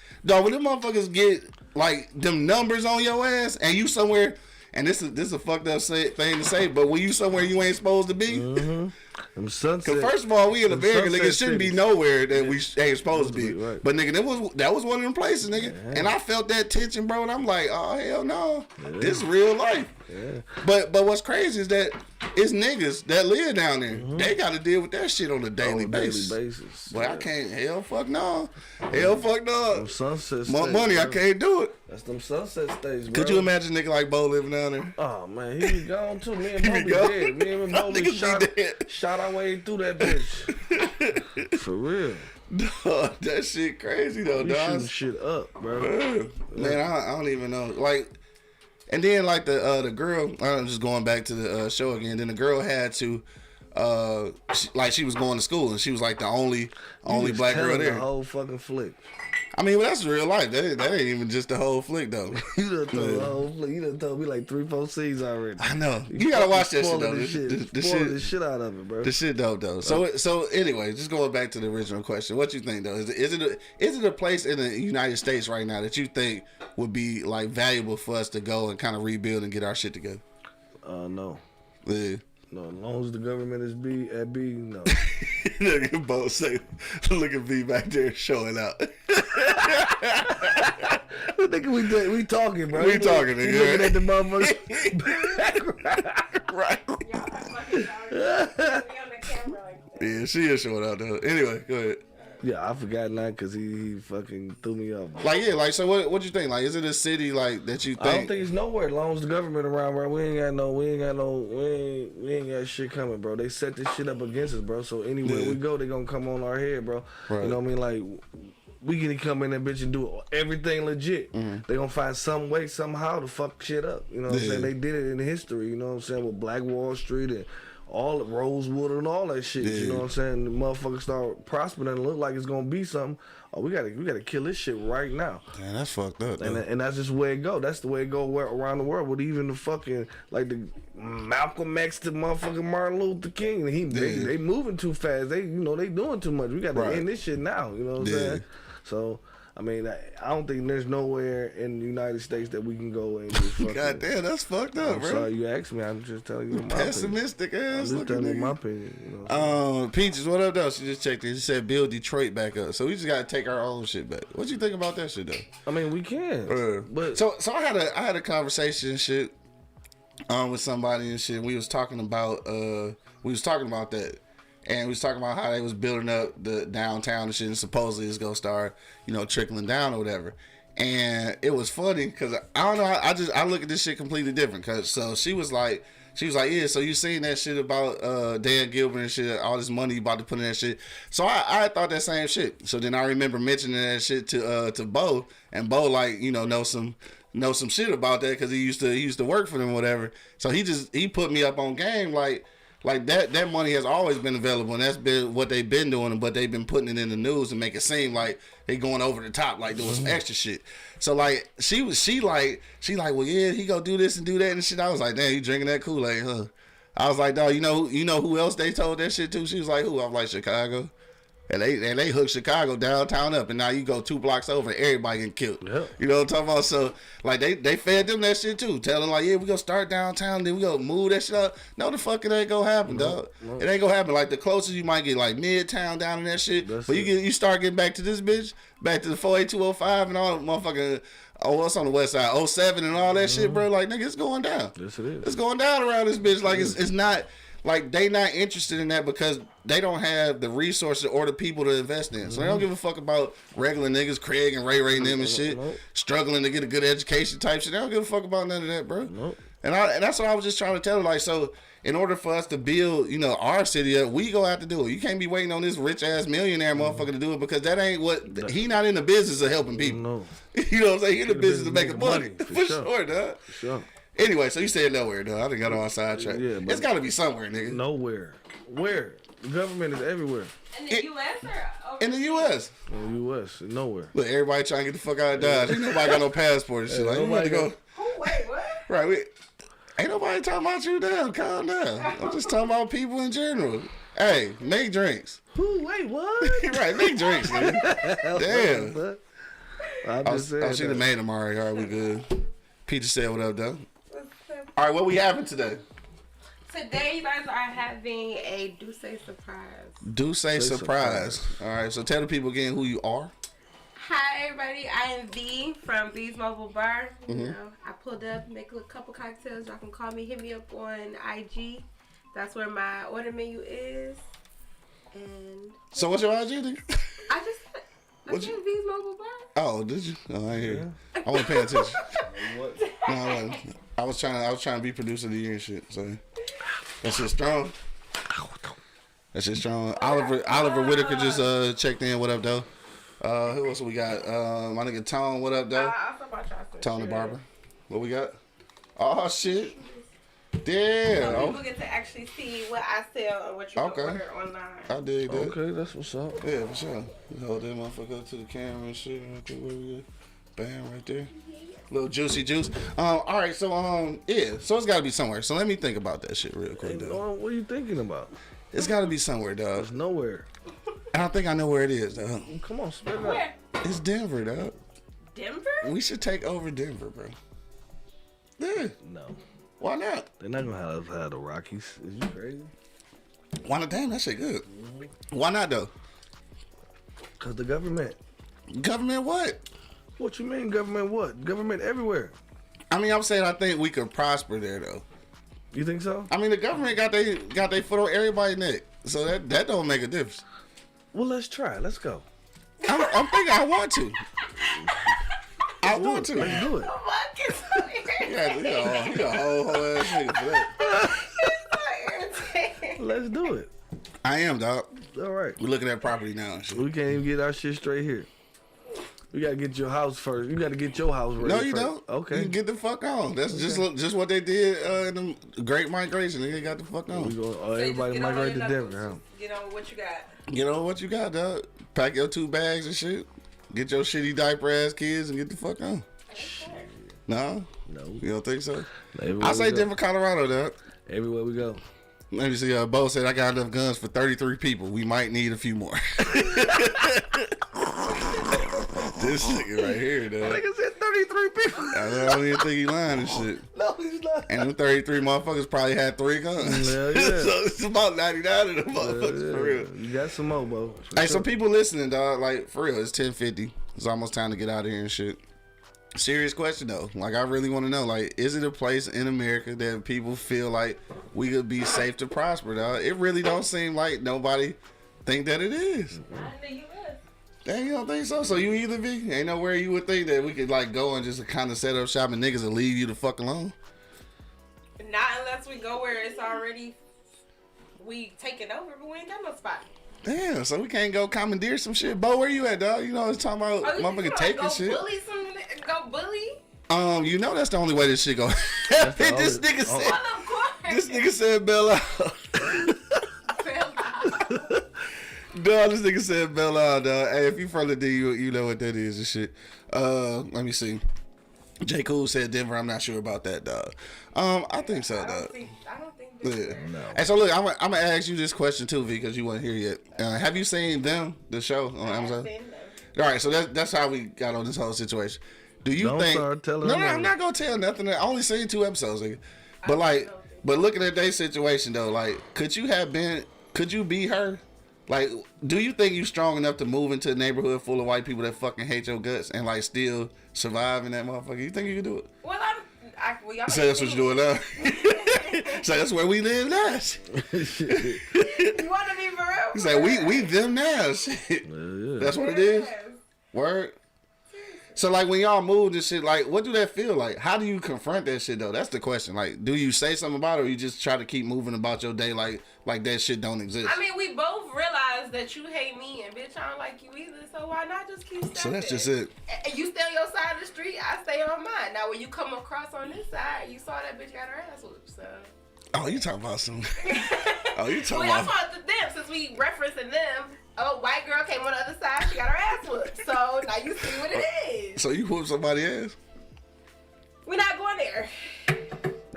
like, them numbers on your ass and you somewhere, and this is a fucked up thing to say, but when you somewhere you ain't supposed to be, mm-hmm. Because first of all, we in America, nigga, it shouldn't be nowhere that we ain't supposed to be. Right. But nigga, that was one of them places, nigga. Yeah. And I felt that tension, bro, and I'm like, oh hell no, this is real life. Yeah. But what's crazy is that it's niggas that live down there. Mm-hmm. They got to deal with that shit on a daily basis. But I can't. Hell fuck no. Hell fuck no. Them sunset more money, bro. I can't do it. That's them sunset states, bro. Could you imagine a nigga like Bo living down there? Oh man, he be gone too. Me and Bo be dead. Me and Bo be shot our way through that bitch. For real. Dog, that shit crazy though, dog. Shooting shit up, bro. Man, I don't even know. Like, and then like the girl, I'm just going back to the show again. Then the girl had to, she was going to school and she was like the only black girl there. The whole fucking flick. I mean, well, that's real life. That ain't even just the whole flick, though. You done told the whole flick. You done told me like 3-4 scenes already. I know. You gotta watch that shit, though. The shit out of it, bro. The shit dope, though. So anyway, just going back to the original question, what you think, though? Is it a place in the United States right now that you think would be like valuable for us to go and kind of rebuild and get our shit together? No. Yeah. No, as long as the government is at B, no. Look at both say, look at B back there showing out. Nigga, we talking, bro. We talking, nigga. You looking at the motherfuckers. Right. Yeah, she is showing out though. Anyway, go ahead. Yeah, I forgot now because he fucking threw me off. Like, yeah, like, so what you think? Like, is it a city, like, that you think? I don't think it's nowhere as long as the government around, bro. We ain't got shit coming, bro. They set this shit up against us, bro. So anywhere we go, they gonna come on our head, bro. Right. You know what I mean? Like, we can come in that bitch and do everything legit. Mm-hmm. They gonna find some way, somehow to fuck shit up. You know what I'm saying? They did it in history, you know what I'm saying, with Black Wall Street and all Rosewood and all that shit. You know what I'm saying? The motherfuckers start prospering and look like it's gonna be something. Oh, we gotta kill this shit right now. Man, that's fucked up. And that's just the way it go. That's the way it go around the world. With even the fucking like the Malcolm X to motherfucking Martin Luther King. They moving too fast. They doing too much. We gotta end this shit now. You know what I'm saying? So. I mean, I don't think there's nowhere in the United States that we can go and just fucking... God damn, that's fucked up, bro. I'm sorry you asked me. I'm just telling you my pessimistic opinion. ass. I'm just telling you my opinion. You know Peaches, what up, though? She just checked in. She said build Detroit back up. So we just got to take our own shit back. What you think about that shit, though? I mean, we can. But So I had a conversation and shit with somebody and shit. We was talking about that. And we was talking about how they was building up the downtown and shit, and supposedly it's gonna start, trickling down or whatever. And it was funny because I don't know. I look at this shit completely different. Cause so she was like, yeah. So you seen that shit about Dan Gilbert and shit, all this money you about to put in that shit. So I thought that same shit. So then I remember mentioning that shit to Bo, and Bo know some shit about that because he used to work for them or whatever. So he put me up on game like Like that money has always been available, and that's been what they've been doing, but they've been putting it in the news and make it seem like they going over the top, like doing some extra shit. So like she like, well, yeah, he go do this and do that and shit. I was like, damn, you drinking that Kool-Aid, huh? I was like, dog, you know who else they told that shit to? She was like, who? I was like, Chicago. And they hooked Chicago downtown up, and now you go 2 blocks over, and everybody getting killed. Yep. You know what I'm talking about? So like they fed them that shit too, telling like, yeah, we gonna start downtown, then we gonna move that shit up. No, the fuck it ain't gonna happen, dog. It ain't gonna happen. Like the closest you might get like Midtown down in that shit, but you start getting back to this bitch, back to the 48205 and all the motherfucking. Oh, what's on the west side? 07 and all that shit, bro. Like, nigga, it's going down. Yes, it is. It's going down around this bitch. Like, it's not, like, they not interested in that because they don't have the resources or the people to invest in. So they don't give a fuck about regular niggas, Craig and Ray and them and shit, struggling to get a good education type shit. They don't give a fuck about none of that, bro. And that's what I was just trying to tell her. Like, so in order for us to build, you know, our city up, we gonna have to do it. You can't be waiting on this rich ass millionaire motherfucker to do it because that ain't what he not in the business of helping people. No. You know what I'm saying? He in the business of making money. For sure, dog. For sure. Anyway, so you said nowhere, dog. I done got on sidetrack. Yeah, it's gotta be somewhere, nigga. Nowhere. Where? The government is everywhere. In the U.S. or over in the U.S.? In the U.S. Nowhere. Look, everybody trying to get the fuck out of Dodge. Ain't nobody got no passport and shit. Like, nobody go. Wait, what? Right, ain't nobody talking about you down. Calm down. I'm just talking about people in general. Hey, make drinks. Wait, what? Right, make drinks, nigga. Damn. I just said she done made them already. All right, we good. Peter said what up, though. All right, what we having today? Today, you guys are having a Douce surprise. Douce surprise. All right, so tell the people again who you are. Hi, everybody. I am V from V's Mobile Bar. You know, I pulled up, make a couple cocktails. Y'all can call me, hit me up on IG. That's where my order menu is. And so what's your IG, nigga? I said V's Mobile Bar. Oh, did you? Oh, I hear you. I wasn't paying attention. What? No, I wasn't. I was trying to be producer of the year and shit. So that shit strong. That shit strong. Oliver Whitaker just checked in. What up, though? Who else we got? My nigga Tone. What up, though? Tone the barber. What we got? Oh shit. Damn. So people get to actually see what I sell or what you can order online. I dig that. Okay, that's what's up. Yeah, for sure. Hold that motherfucker up to the camera and shit. Okay, where we at? Bam, right there. Little juicy juice. All right, so yeah, so it's got to be somewhere. So let me think about that shit real quick, dog. What are you thinking about? It's got to be somewhere, dog. It's nowhere. I don't think I know where it is, dog. Come on, spit it Where? out. It's Denver, dog. Denver? We should take over Denver, bro. Yeah. No. Why not? They're not gonna have the Rockies. Is you crazy? Why not? Damn, that shit good. Why not though? Cause the government. Government what? What you mean government what? Government everywhere. I mean, I'm saying I think we could prosper there though. You think so? I mean, the government got they foot on everybody's neck, so that don't make a difference. Well, let's try. Let's go. I'm thinking I want to. I want to. Let's do it. You got a whole ass nigga for that. Let's do it. I am, dog. All right. We're looking at property now and shit. We can't even get our shit straight here. We gotta get your house first. You gotta get your house ready. No, you first. don't. Okay. You can get the fuck on. That's just what they did in the Great Migration. They got the fuck on. Everybody migrate to Denver, huh? Get on what you got. Get on what you got, dog. Pack your 2 bags and shit. Get your shitty diaper ass kids and get the fuck on. No? No. You don't think so? Everywhere I say Denver, Colorado, dog. Everywhere we go. Let me see. Bo said I got enough guns for 33 people. We might need a few more. This nigga right here, dog. Nigga said 33 people. I don't even think he lying and shit. No, he's not. And them 33 motherfuckers probably had 3 guns. Hell yeah. So it's about 99 of them motherfuckers, for real. You got some more, Bo. Hey, some people listening, dog. Like, for real, it's 10:50. It's almost time to get out of here and shit. Serious question, though. Like, I really want to know, like, is it a place in America that people feel like we could be safe to prosper, dog? It really don't seem like nobody think that it is. Not in the U.S. Dang, you don't think so? So you either be? Ain't nowhere you would think that we could, like, go and just kind of set up shop and niggas will leave you the fuck alone? Not unless we go where it's already, we taking over, but we ain't got no spot. Damn, so we can't go commandeer some shit. Bo, where you at, dog? You know, it's talking about motherfucking taking shit. Go bully? You know that's the only way this shit go. This nigga said, this nigga said bail out. Dog, this nigga said Belle Isle, dog. Hey, if you from the D, you know what that is and shit. Let me see. J. Cool said Denver. I'm not sure about that, dog. I think so, dog. I don't think Yeah. No. And so look, I'm gonna ask you this question too, V, because you weren't here yet. Have you seen Them, the show on Amazon? All right, so that's how we got on this whole situation. Do you Don't think? start telling No, them. I'm not gonna tell nothing. I only seen 2 episodes, nigga. But like, but looking at their situation though, like, could you be her? Like, do you think you strong enough to move into a neighborhood full of white people that fucking hate your guts and like still survive in that motherfucker? You think you can do it? Well, y'all So that's what you're doing now. So that's where we live now. You want to be for real? He's like, we them now. Shit. Yeah. That's what it is. Yes. Word. So like when y'all moved and shit, like what do that feel like? How do you confront that shit though? That's the question. Like, do you say something about it, or you just try to keep moving about your day like that shit don't exist? I mean, we both realize that you hate me, and bitch, I don't like you either. So why not just keep stepping? So that's just it. And you stay on your side of the street, I stay on mine. Now, when you come across on this side, you saw that bitch got her ass whooped. So. Oh, you talking about some? Oh, you talking Well, y'all about? talking to them since we referencing them. Oh, white girl came on the other side, she got her ass whooped. So now you see what it is. So you whoop somebody ass? We're not going there.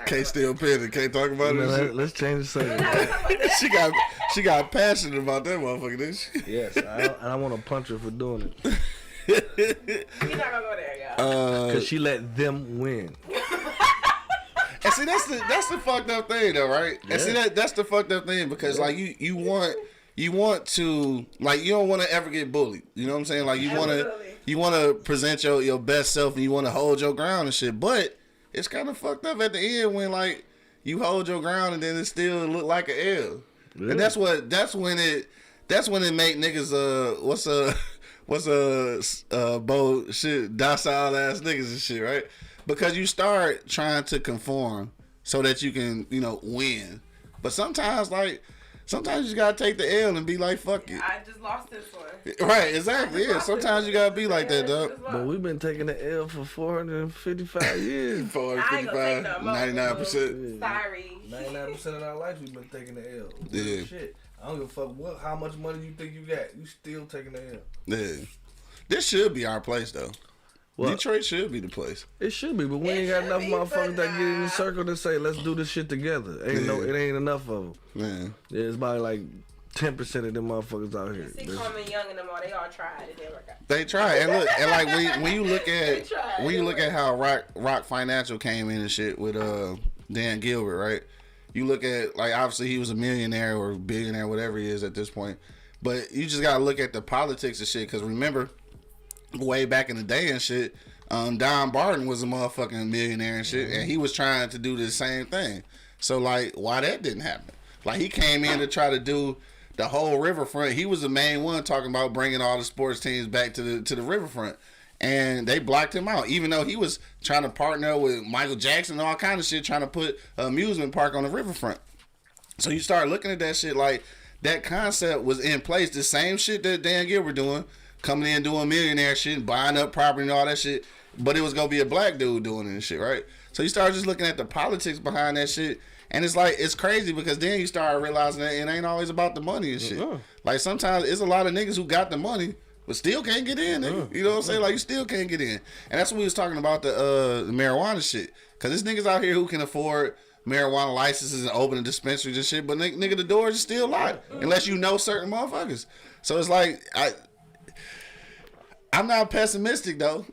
Can't still pin it. Can't talk about it. and shit. Let's change the We're not subject. talking about that. She got passionate about that motherfucker, didn't she? Yes, I want to punch her for doing it. We're not gonna go there, y'all. Because she let them win. And see, that's the fucked up thing, though, right? And see, that's the fucked up thing because like you want to like you don't want to ever get bullied. You know what I'm saying? Like you want to present your best self and you want to hold your ground and shit. But it's kind of fucked up at the end when like you hold your ground and then it still look like an L. Yeah. And that's when it make niggas bold shit docile ass niggas and shit, right? Because you start trying to conform so that you can, win. But sometimes you just gotta take the L and be like, fuck it. I just lost this one. Right, exactly. Yeah, sometimes you gotta be like that, dog. But we've been taking the L for 455 years. 455, 99%. Sorry. 99% of our life we've been taking the L. Yeah. Shit. I don't give a fuck how much money you think you got. You still taking the L. Yeah. This should be our place, though. What? Detroit should be the place. It should be, but we It ain't got should enough be, motherfuckers but that get in the nah. circle to say, let's do this shit together. It ain't enough of them. Man. Yeah, it's about like 10% of them motherfuckers out here. See, Common Young and them all, they all tried. It didn't work out. They try and look and like when you look They at tried. how Rock Financial came in and shit with Dan Gilbert, right? You look at like obviously he was a millionaire or billionaire, whatever he is at this point, but you just gotta look at the politics and shit. Because remember, way back in the day and shit, Don Barton was a motherfucking millionaire and shit, and he was trying to do the same thing. So like, why that didn't happen? Like he came in to try to do the whole riverfront. He was the main one talking about bringing all the sports teams back to the riverfront, and they blocked him out. Even though he was trying to partner with Michael Jackson and all kind of shit, trying to put an amusement park on the riverfront. So you start looking at that shit like that concept was in place. The same shit that Dan Gilbert doing, coming in doing millionaire shit, buying up property and all that shit. But it was gonna be a black dude doing it and shit, right? So you start just looking at the politics behind that shit, and it's like it's crazy because then you start realizing that it ain't always about the money and shit. Like sometimes it's a lot of niggas who got the money but still can't get in. Nigga. You know what I'm saying? Like you still can't get in, and that's what we was talking about the marijuana shit. Cause there's niggas out here who can afford marijuana licenses and opening dispensaries and shit, but nigga the doors are still locked unless you know certain motherfuckers. So it's like I'm not pessimistic though.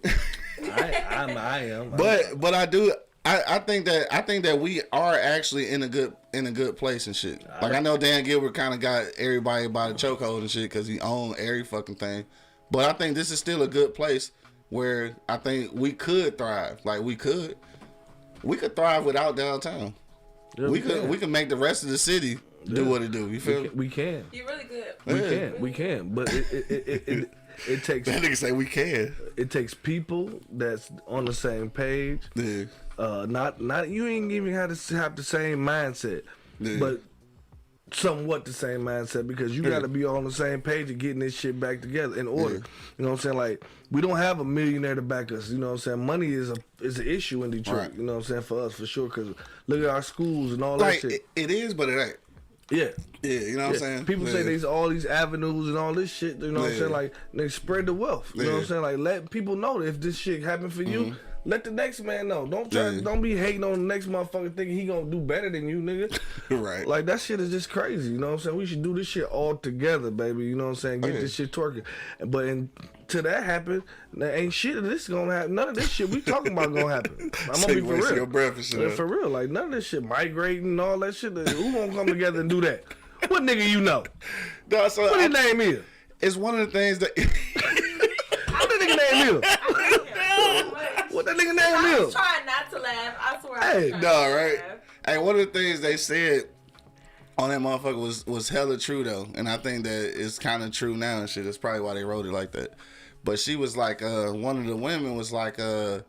I am. But I do. I think that we are actually in a good place and shit. Like I know Dan Gilbert kind of got everybody by the chokehold and shit because he owned every fucking thing. But I think this is still a good place where I think we could thrive. Like we could thrive without downtown. Yeah, we could make the rest of the city do what it do. You feel me? We can. You're really good. We can. But it takes. That nigga say we can. It takes people that's on the same page. Yeah. Not you ain't even have to have the same mindset, but somewhat the same mindset because you got to be on the same page of getting this shit back together in order. You know what I'm saying? Like we don't have a millionaire to back us. You know what I'm saying? Money is an issue in Detroit. Right. You know what I'm saying? For us, for sure. Because look at our schools and all Like that shit. it is, but it ain't. Yeah. Yeah, you know what I'm saying? People say there's all these avenues and all this shit, you know what I'm saying? Like, they spread the wealth, you know what I'm saying? Like, let people know that if this shit happened for you, let the next man know. Don't be hating on the next motherfucker thinking he gonna do better than you, nigga. Right. Like, that shit is just crazy, you know what I'm saying? We should do this shit all together, baby, you know what I'm saying? Get this shit twerking. But till that happen, there ain't shit of this gonna happen. None of this shit we talking about gonna happen. I'm gonna be for real. Your breath and shit. For real, like, none of this shit migrating and all that shit. Who gonna come together and do that? What nigga you know? No, so What his name is? It's one of the things that... What that nigga name is? What that nigga name I was is? trying not to laugh. I swear. Hey, No, right? Hey, one of the things they said on that motherfucker was hella true, though. And I think that it's kind of true now and shit. That's probably why they wrote it like that. But she was like, one of the women was like, it's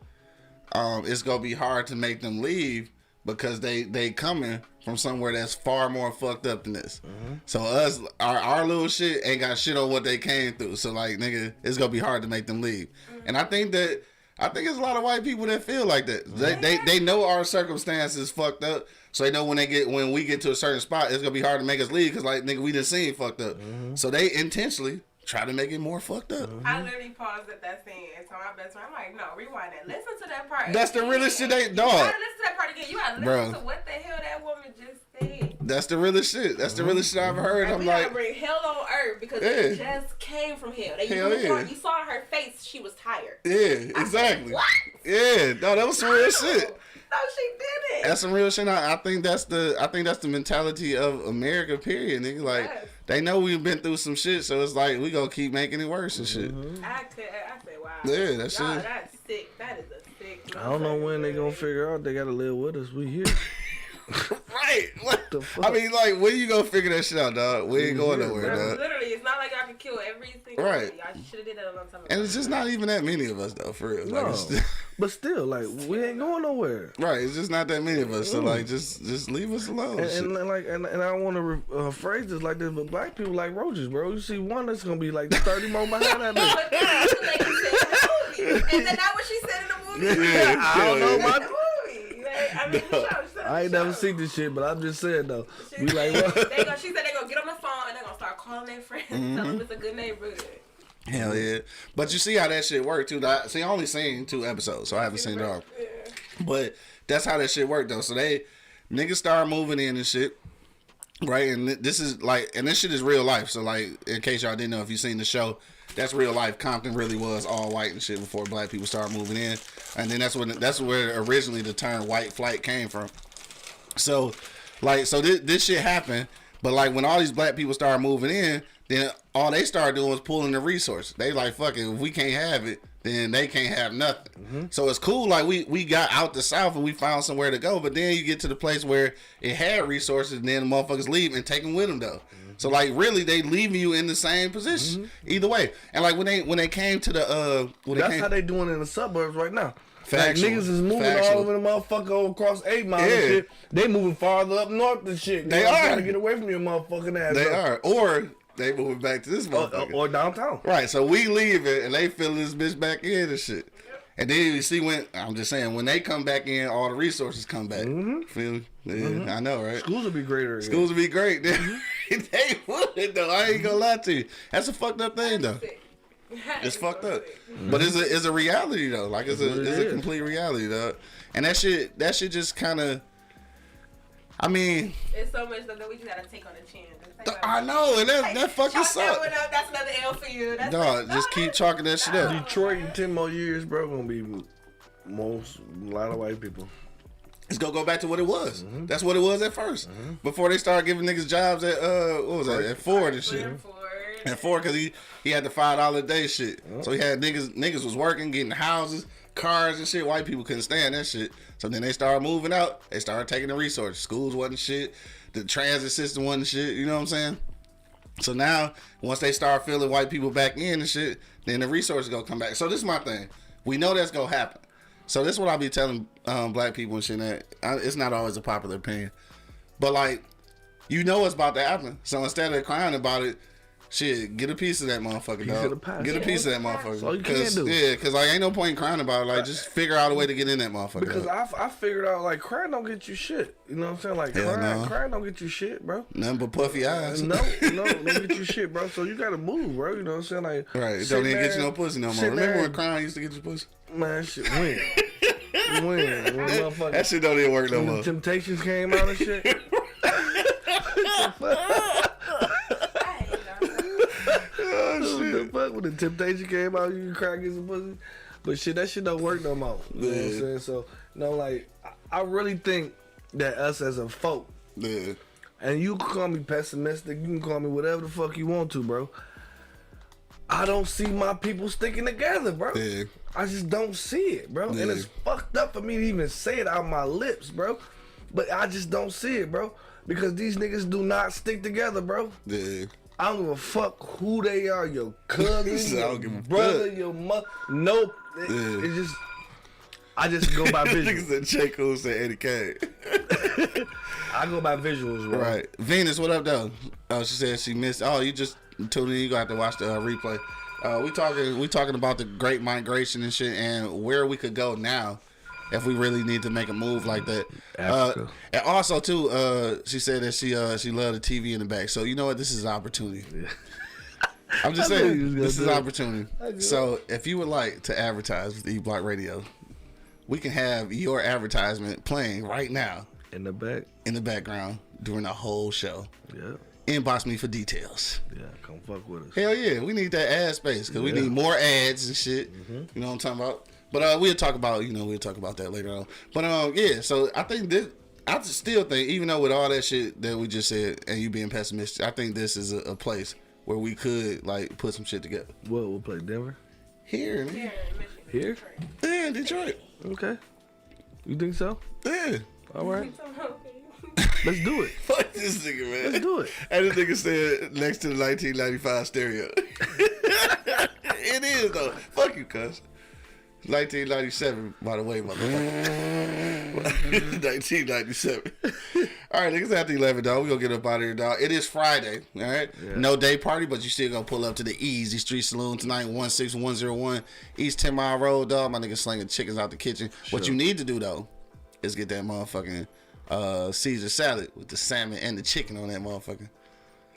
going to be hard to make them leave because they coming from somewhere that's far more fucked up than this. So us, our little shit ain't got shit on what they came through. So like, nigga, it's gonna be hard to make them leave. And I think there's a lot of white people that feel like that. They know our circumstances fucked up. So they know when we get to a certain spot, it's gonna be hard to make us leave because like, nigga, we done seen fucked up. So they intentionally try to make it more fucked up. I literally paused at that scene and told my best friend, I'm like, no, rewind that. Listen to that part. That's the realest shit they You dog. gotta listen to that part again. You gotta listen to what the hell that woman just said. That's the realest shit. That's the realest shit I've ever heard. And I'm we like, gotta bring hell on earth because it just came from hell. You saw her face, she was tired. yeah, exactly. What? Yeah, no, that was some real shit. No, she didn't. That's some real shit. I think that's the mentality of America. Period, nigga. Like they know we've been through some shit, so it's like we gonna keep making it worse and shit. I say, wow. Yeah, that shit. That's sick. That is a sick. I don't know when they gonna figure out they gotta live with us. We here. Right. What the fuck? I mean, like, when you gonna figure that shit out, dog? We ain't going nowhere, dog. Literally, it's not like y'all can kill every single Right. one. Y'all should have did that a long time ago. And it's just not even that many of us, though, for real. Like, No. it's But still, like, we ain't going nowhere. right. It's just not that many of us. So like, just leave us alone. And I don't want to phrase this like this, but black people like roaches, bro. You see one that's gonna be like 30 more behind that bitch. But that's what they said in the movie. Is that not what she said in the movie? Yeah, I don't know, In my. the movie. Like, I mean, the show, I ain't never seen this shit, but I'm just saying though. We like what? She said they gonna get on the phone and they gonna start calling their friends, tell them it's a good neighborhood. Hell yeah. But you see how that shit worked too. I only seen 2 episodes, so I haven't seen it all. Yeah. But that's how that shit worked though. So niggas start moving in and shit. Right? And this is like, and this shit is real life. So like, in case y'all didn't know, if you seen the show, that's real life. Compton really was all white and shit before black people started moving in. And then that's where originally the term white flight came from. So like, this shit happened. But like, when all these black people started moving in, then all they started doing was pulling the resource. They like, fuck it, if we can't have it, then they can't have nothing. So it's cool, like we got out the South and we found somewhere to go, but then you get to the place where it had resources and then the motherfuckers leave and take them with them though. So like, really, they leaving you in the same position either way. And like, when they came to the That's how they doing in the suburbs right now. Factual. Like, niggas is moving all over the motherfucker across 8 Mile and shit. They moving farther up north and shit. They are trying to get away from your motherfucking ass. They are, or they moving back to this motherfucker. Or downtown. Right, so we leave it and they fill this bitch back in and shit. And then you see I'm just saying, when they come back in, all the resources come back. Feel me? Yeah, I know, right? Schools will be greater again. Schools would be great. They would though. I ain't gonna lie to you. That's a fucked up thing though. It's fucked up. But it's a reality though. Like it's a complete reality though. And that shit just kinda, I mean, It's so much that we just gotta take on the chin. I know, and that fucking sucks. That's another L for you. That's Dog, just keep chalking that shit up. Detroit in 10 more years, bro, gonna be a lot of white people. It's gonna go back to what it was. That's what it was at first. Before they started giving niggas jobs at what was that? At Ford and shit. At Ford, cause he had the $5 a day shit. So he had niggas was working, getting houses, cars and shit. White people couldn't stand that shit. So then they started moving out. They started taking the resources. Schools wasn't shit. The transit system wasn't shit. You know what I'm saying? So now, once they start filling white people back in and shit, then the resources gonna come back. So this is my thing. We know that's gonna happen. So this is what I be telling black people and shit. That it's not always a popular opinion, but like, you know it's about to happen. So instead of crying about it, shit, get a piece of that motherfucker, Piece of dog. the pie. Get a piece of that motherfucker. That's all you can do. Yeah, because like ain't no point in crying about it. Like just figure out a way to get in that motherfucker. Because dog. I figured out like crying don't get you shit. You know what I'm saying? Like Hell no. crying don't get you shit, bro. Nothing but puffy eyes. No, don't get you shit, bro. So you gotta move, bro. You know what I'm saying? Like Right, it sit don't even get there- you no pussy no more. sit Remember there- when crying used to get you pussy? Man, shit, when motherfucker, That shit don't even work no when the more. Temptations came out and shit. Oh, What shit. the fuck? When the Temptation came out, you can cry and get some pussy. But shit, that shit don't work no more. You know what I'm Yeah. saying? So, you know, like, I really think that us as a folk, Yeah. and you can call me pessimistic, you can call me whatever the fuck you want to, bro. I don't see my people sticking together, bro. Yeah. I just don't see it, bro. Yeah. And it's fucked up for me to even say it out my lips, bro. But I just don't see it, bro. Because these niggas do not stick together, bro. Yeah. I don't give a fuck who they are, your cousin, I don't your give a brother, fuck. your mother. Nope. Yeah. It just, I just go by Niggas visuals. said J. Cole said Eddie K. I go by visuals, bro. Right. Venus, what up, though? She said she missed. Oh, you just tuned in. You got to watch the replay. We talking about the great migration and shit, and where we could go now if we really need to make a move like that. Africa. And also too, she said that she loved the TV in the back. So you know what? This is an opportunity. I'm just I knew you saying, was gonna this is do an it. opportunity. So if you would like to advertise with E Block Radio, we can have your advertisement playing right now In the back. in the background during the whole show. Yeah. Inbox me for details. Yeah. Come fuck with us. Hell yeah, we need that ad space because we need more ads and shit. You know what I'm talking about? But we'll talk about that later on. But yeah, so I think this. I still think, even though with all that shit that we just said and you being pessimistic, I think this is a place where we could like put some shit together. What, we'll play Denver? Here, nigga. Here? Yeah, in Detroit. Okay. You think so? Yeah. All right. Let's do it. Fuck this nigga, man. Let's do it. And this nigga said next to the 1995 stereo. It is though. Fuck you, cuz. 1997, by the way, motherfucker. 1997. All right, niggas after 11, dog. We gonna get up out of here, dog. It is Friday, all right? Yeah. No day party, but you still gonna pull up to the Easy Street Saloon tonight, 16101 East 10 Mile Road, dog. My nigga slinging chickens out the kitchen. What you need to do, though, is get that motherfucking Caesar salad with the salmon and the chicken on that motherfucker.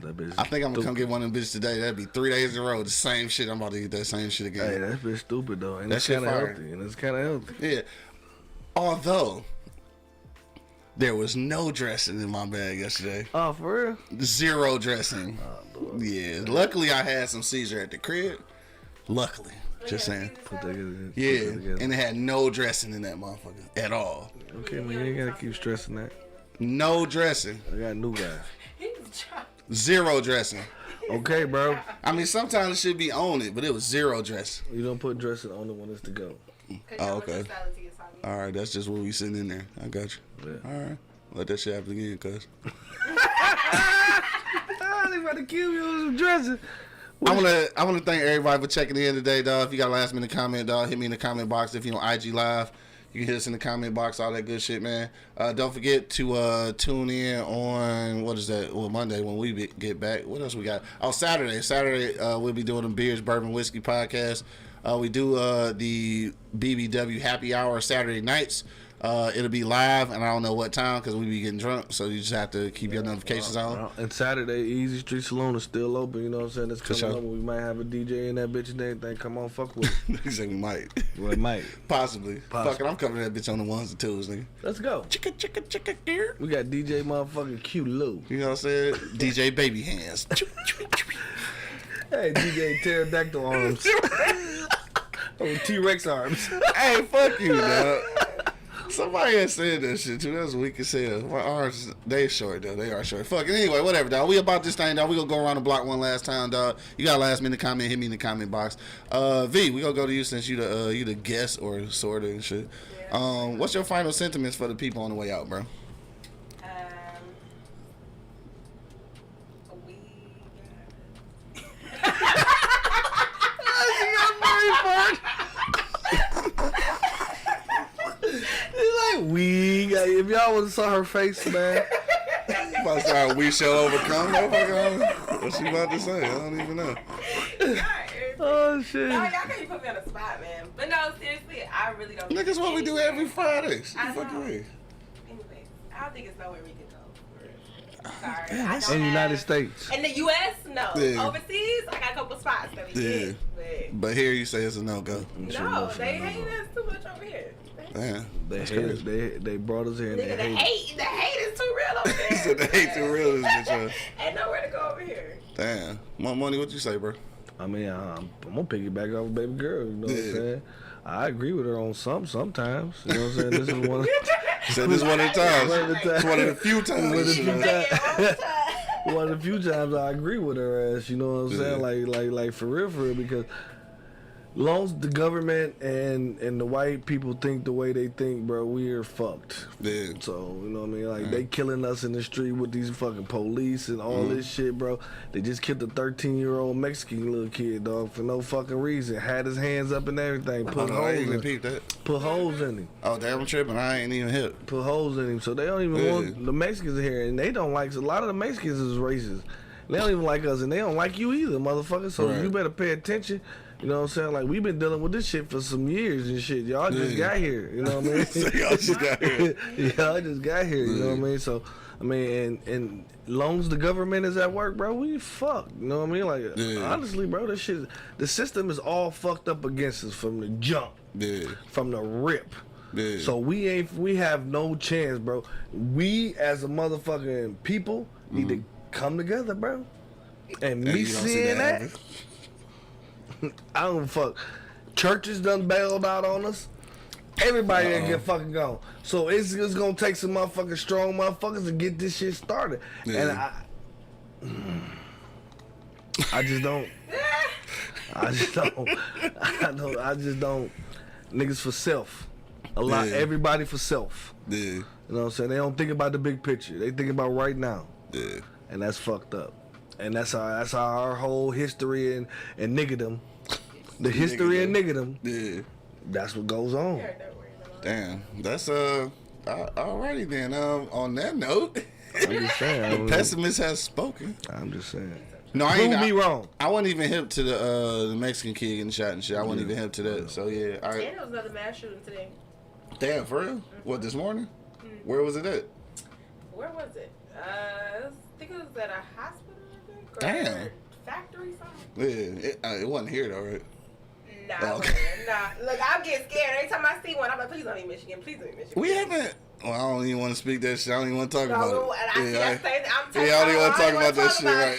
That bitch I think I'm gonna come stupid. get one of them bitches today. That'd be 3 days in a row. The same shit. I'm about to eat that same shit again. Hey, that bitch stupid though. And That it's shit kind of fire. healthy. And it's kind of healthy. Yeah. Although there was no dressing in my bag yesterday. Oh, for real? Zero dressing. Yeah. Luckily I had some Caesar at the crib. Luckily. Just saying. Put that together. Yeah. Put that together. And it had no dressing in that motherfucker at all. Okay, man, you ain't gotta keep stressing that. No dressing. I got a new guy. Zero dressing. Okay, bro. I mean, sometimes it should be on it, but it was zero dressing. You don't put dressing on it when it's to go. Oh, okay. All right, that's just what we sitting in there. I got you. Yeah. All right. Let that shit happen again, cuz. Ah, they about to kill me with some dressing. I wanna thank everybody for checking in today, dog. If you got a last minute comment, dog, hit me in the comment box. If you're on IG Live, you can hit us in the comment box, all that good shit, man. Don't forget to tune in on, what is that? Well, Monday when we get back. What else we got? Oh, Saturday. Saturday, we'll be doing the Beers, Bourbon, Whiskey podcast. We do the BBW Happy Hour Saturday nights. It'll be live, and I don't know what time because we be getting drunk, so you just have to keep your notifications on. And Saturday, Easy Street Saloon is still open. You know what I'm saying? It's coming sure. up. We might have a DJ in that bitch and everything. Come on, fuck with it. He said we might. Well, it might. Possibly. Possibly. Fuck it, I'm covering that bitch on the ones and twos, nigga. Let's go. Chicka, gear. We got DJ motherfucking Q Lou. You know what I'm saying? DJ Baby Hands. Hey, DJ Pterodactyl arms. Oh, T-Rex arms. Hey, fuck you, dog. Somebody had said that shit too. That was weak as hell. My arms, they short though. They are short. Fuck it. Anyway, whatever, dog. We about this thing, dog. We gonna go around the block one last time, dog. You got a last minute comment? Hit me in the comment box. V, we gonna go to you since you the guest or sorta and shit. What's your final sentiments for the people on the way out, bro? It's like if y'all would have saw her face, man. About to start, we shall overcome, motherfucker. What she about to say? I don't even know. Oh shit. No, y'all can't even put me on the spot, man. But no, seriously, I really don't. Niggas, what we do every Friday. I Fuck know. you mean? Anyway, I don't think it's nowhere we can go. For real. Sorry. Yeah, I that's- don't In the United have- States. In the U.S., no. Yeah. Overseas, I got a couple spots that we did. But here you say it's a no-go. No, they hate us too much over here. Damn. They That's hate crazy. us. They brought us here and Nigga, they hate. the hate is too real over He there. said the hate too real, this bitch. Ain't nowhere to go over here. Damn. My money, what you say, bro? I mean, I'm gonna piggyback off a baby girl. You know what I'm Yeah. saying? I agree with her on sometimes. You know what I'm saying? This is one. Said this one of the times. One of the times. It's one of the few times. One of the few man. times. One of the few times I agree with her ass. You know what I'm saying? Like for real, because long as the government and the white people think the way they think, bro, we're fucked. Yeah. So, you know what I mean? Like, they killing us in the street with these fucking police and all this shit, bro. They just killed a 13-year-old Mexican little kid, dog, for no fucking reason. Had his hands up and everything. Put I holes ain't even in him. peeped that. Put holes in him. Oh, damn, I'm tripping. I ain't even hip. Put holes in him. So they don't even want the Mexicans here. And they don't like, a lot of the Mexicans is racist. They don't even like us, and they don't like you either, motherfucker. So Right. you better pay attention. You know what I'm saying? Like, we've been dealing with this shit for some years and shit. Y'all just got here. You know what I mean? So y'all just got here. Y'all just got here. You know what I mean? So, I mean, and long as the government is at work, bro, we fucked. You know what I mean? Like, honestly, bro, this shit, the system is all fucked up against us from the jump, Yeah. from the rip. Yeah. So we have no chance, bro. We as a motherfucking people need to come together, bro. And me you don't see seeing that, happen. I don't fuck. Churches done bailed out on us. Everybody ain't get fucking gone. So it's gonna take some motherfucking strong motherfuckers to get this shit started. Yeah. And I just don't. I just don't. Niggas for self. A lot. Yeah. Everybody for self. Yeah. You know what I'm saying? They don't think about the big picture. They think about right now. Yeah. And that's fucked up. And that's our whole history and niggerdom. The history and niggerdom. Yeah. That's what goes on. Damn. That's alrighty then. On that note, I'm just saying. the pessimist has spoken. I'm just saying. No, I Prove ain't. me wrong. I wasn't even hip to the Mexican kid getting shot and shit. I wasn't even hip to that. So yeah. All right. And there was another mass shooting today. Damn, for real? What, this morning? Where was it at? Where was it? I think it was at a hospital, I think. Or Damn. Factory, something. Yeah, it wasn't here though, right? Nah, Oh, it wasn't. Nah. Look, I'm getting scared. Every time I see one, I'm like, please don't be Michigan. Please don't be Michigan. We haven't. Well, I don't even want to speak that shit. I don't even want to talk about No, it. and I see that same thing. I'm telling Yeah, I don't even want to talk I about don't that wanna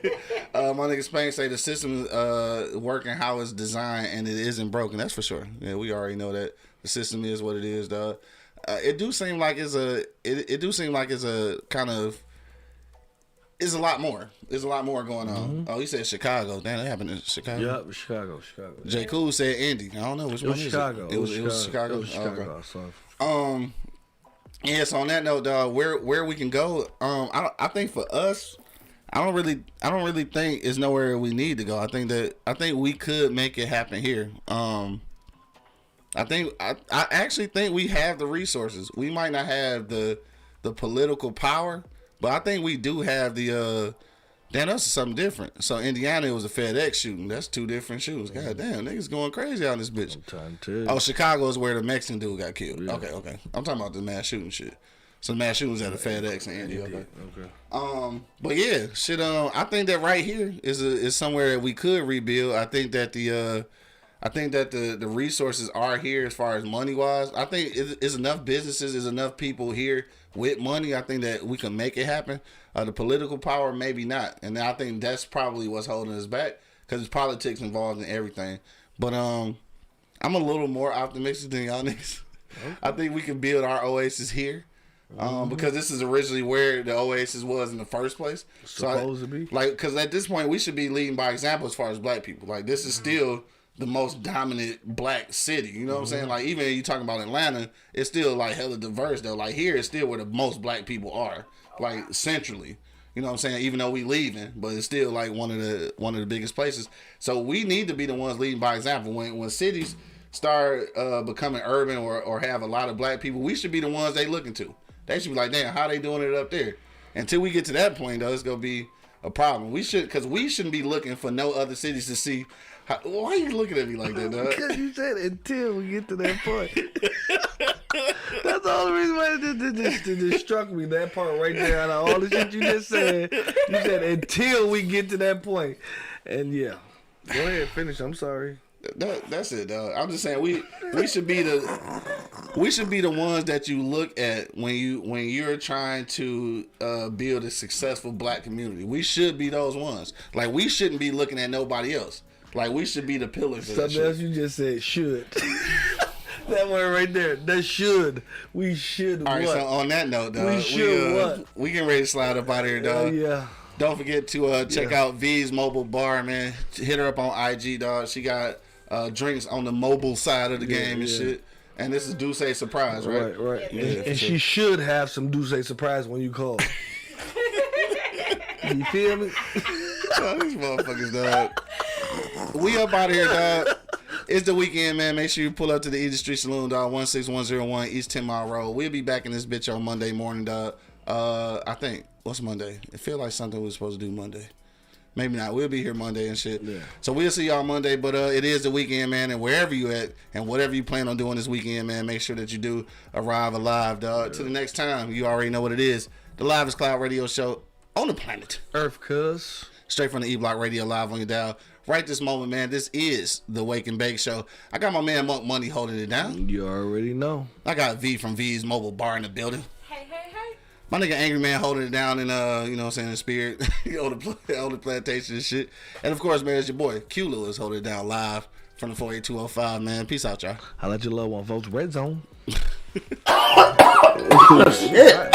shit, right? My nigga Spain say the system is working how it's designed and it isn't broken. That's for sure. Yeah, we already know that the system is what it is, dog. It do seem like it's a kind of. It's a lot more. There's a lot more going on. Oh, you said Chicago. Damn, that happened in Chicago. Yep, Chicago. J. Cool said Indy. I don't know which It one was is Chicago. it. It was Chicago. It was Chicago. Okay. So. Yeah, so on that note, dog, where we can go, I think for us, I don't really think it's nowhere we need to go. I think we could make it happen here. I actually think we have the resources. We might not have the political power, but I think we do have the damn, that's something different. So Indiana, it was a FedEx shooting. That's two different shootings. God damn, niggas going crazy out in this bitch. Oh, Chicago is where the Mexican dude got killed. Yeah. Okay. I'm talking about the mass shooting shit. So the mass shooting was at a FedEx in Indy. Okay. But yeah, shit. I think that right here is somewhere that we could rebuild. I think that the resources are here as far as money wise. I think it's enough businesses, there's enough people here with money. I think that we can make it happen. The political power, maybe not, and I think that's probably what's holding us back because there's politics involved in everything. But I'm a little more optimistic than y'all niggas. Okay. I think we can build our oasis here. Because this is originally where the oasis was in the first place. Supposed to be. Like, because at this point, we should be leading by example as far as black people. Like, this is still the most dominant black city. You know what I'm saying? Like, even you talking about Atlanta, it's still, like, hella diverse, though. Like, here, it's still where the most black people are. Like, centrally. You know what I'm saying? Even though we leaving, but it's still, like, one of the biggest places. So, we need to be the ones leading by example. When cities start becoming urban or have a lot of black people, we should be the ones they looking to. They should be like, damn, how they doing it up there? Until we get to that point, though, it's going to be a problem. We shouldn't be looking for no other cities to see. Why are you looking at me like that, dog? Because you said until we get to that point. That's the only reason why it just struck me, that part right there. Out of all the shit you just said, you said until we get to that point. And yeah. Go ahead, finish. I'm sorry. That's it, dog. I'm just saying we should be the ones that you look at when you're trying to build a successful black community. We should be those ones. Like, we shouldn't be looking at nobody else. Like, we should be the pillars of that Something else shit. you just said, should. That word right there. That should. We should All right, what? so on that note, dog, We should what? We getting ready to slide up out of here, dog. Yeah. Don't forget to check out V's Mobile Bar, man. Hit her up on IG, dog. She got drinks on the mobile side of the game and shit. And this is Duce Surprise, right? Right. Yeah, and for she sure. should have some Duce surprise when you call. You feel me? Oh, these motherfuckers, dog. We up out of here, dog. It's the weekend, man. Make sure you pull up to the Easy Street Saloon, dog. 16101 East 10 Mile Road. We'll be back in this bitch on Monday morning, dog. I think. What's Monday? It feel like something we were supposed to do Monday. Maybe not. We'll be here Monday and shit. Yeah. So we'll see y'all Monday. But it is the weekend, man. And wherever you at and whatever you plan on doing this weekend, man, make sure that you do arrive alive, dog. Yeah. Till the next time, you already know what it is. The Livest Cloud Radio Show on the planet Earth, cuz. Straight from the E-Block Radio live on your dial. Right this moment, man, this is the Wake and Bake Show. I got my man Monk Money holding it down. You already know. I got V from V's Mobile Bar in the building. Hey. My nigga Angry Man holding it down in, you know what I'm saying, in spirit. on the plantation and shit. And of course, man, it's your boy Q Lewis holding it down live from the 48205, man. Peace out, y'all. I let your loved one vote Red Zone. Shit. Yeah.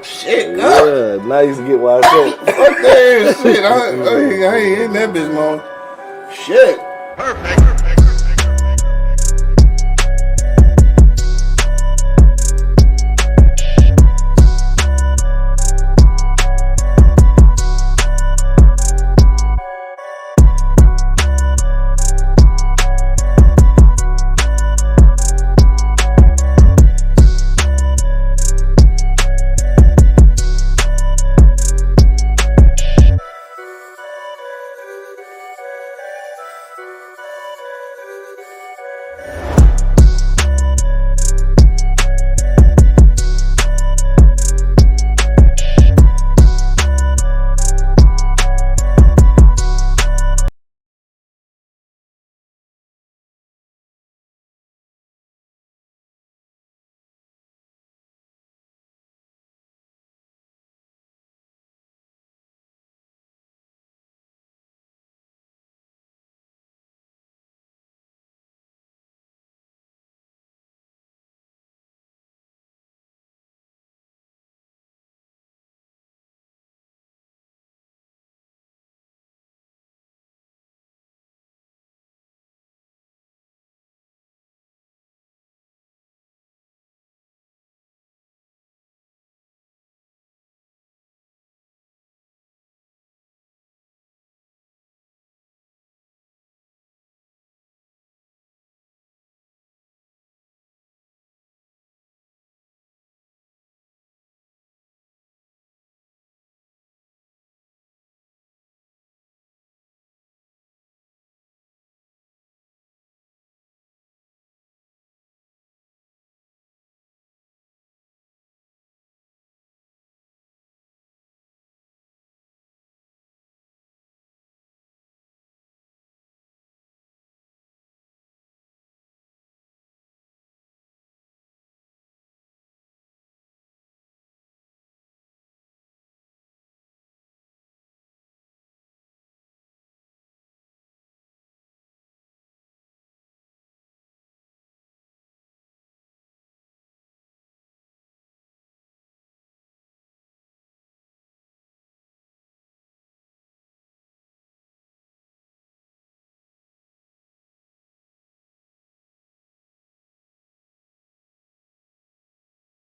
Shit, God. Yeah, now you can get why I said. Fuck that shit. I ain't in that bitch, man. Shit. Perfect.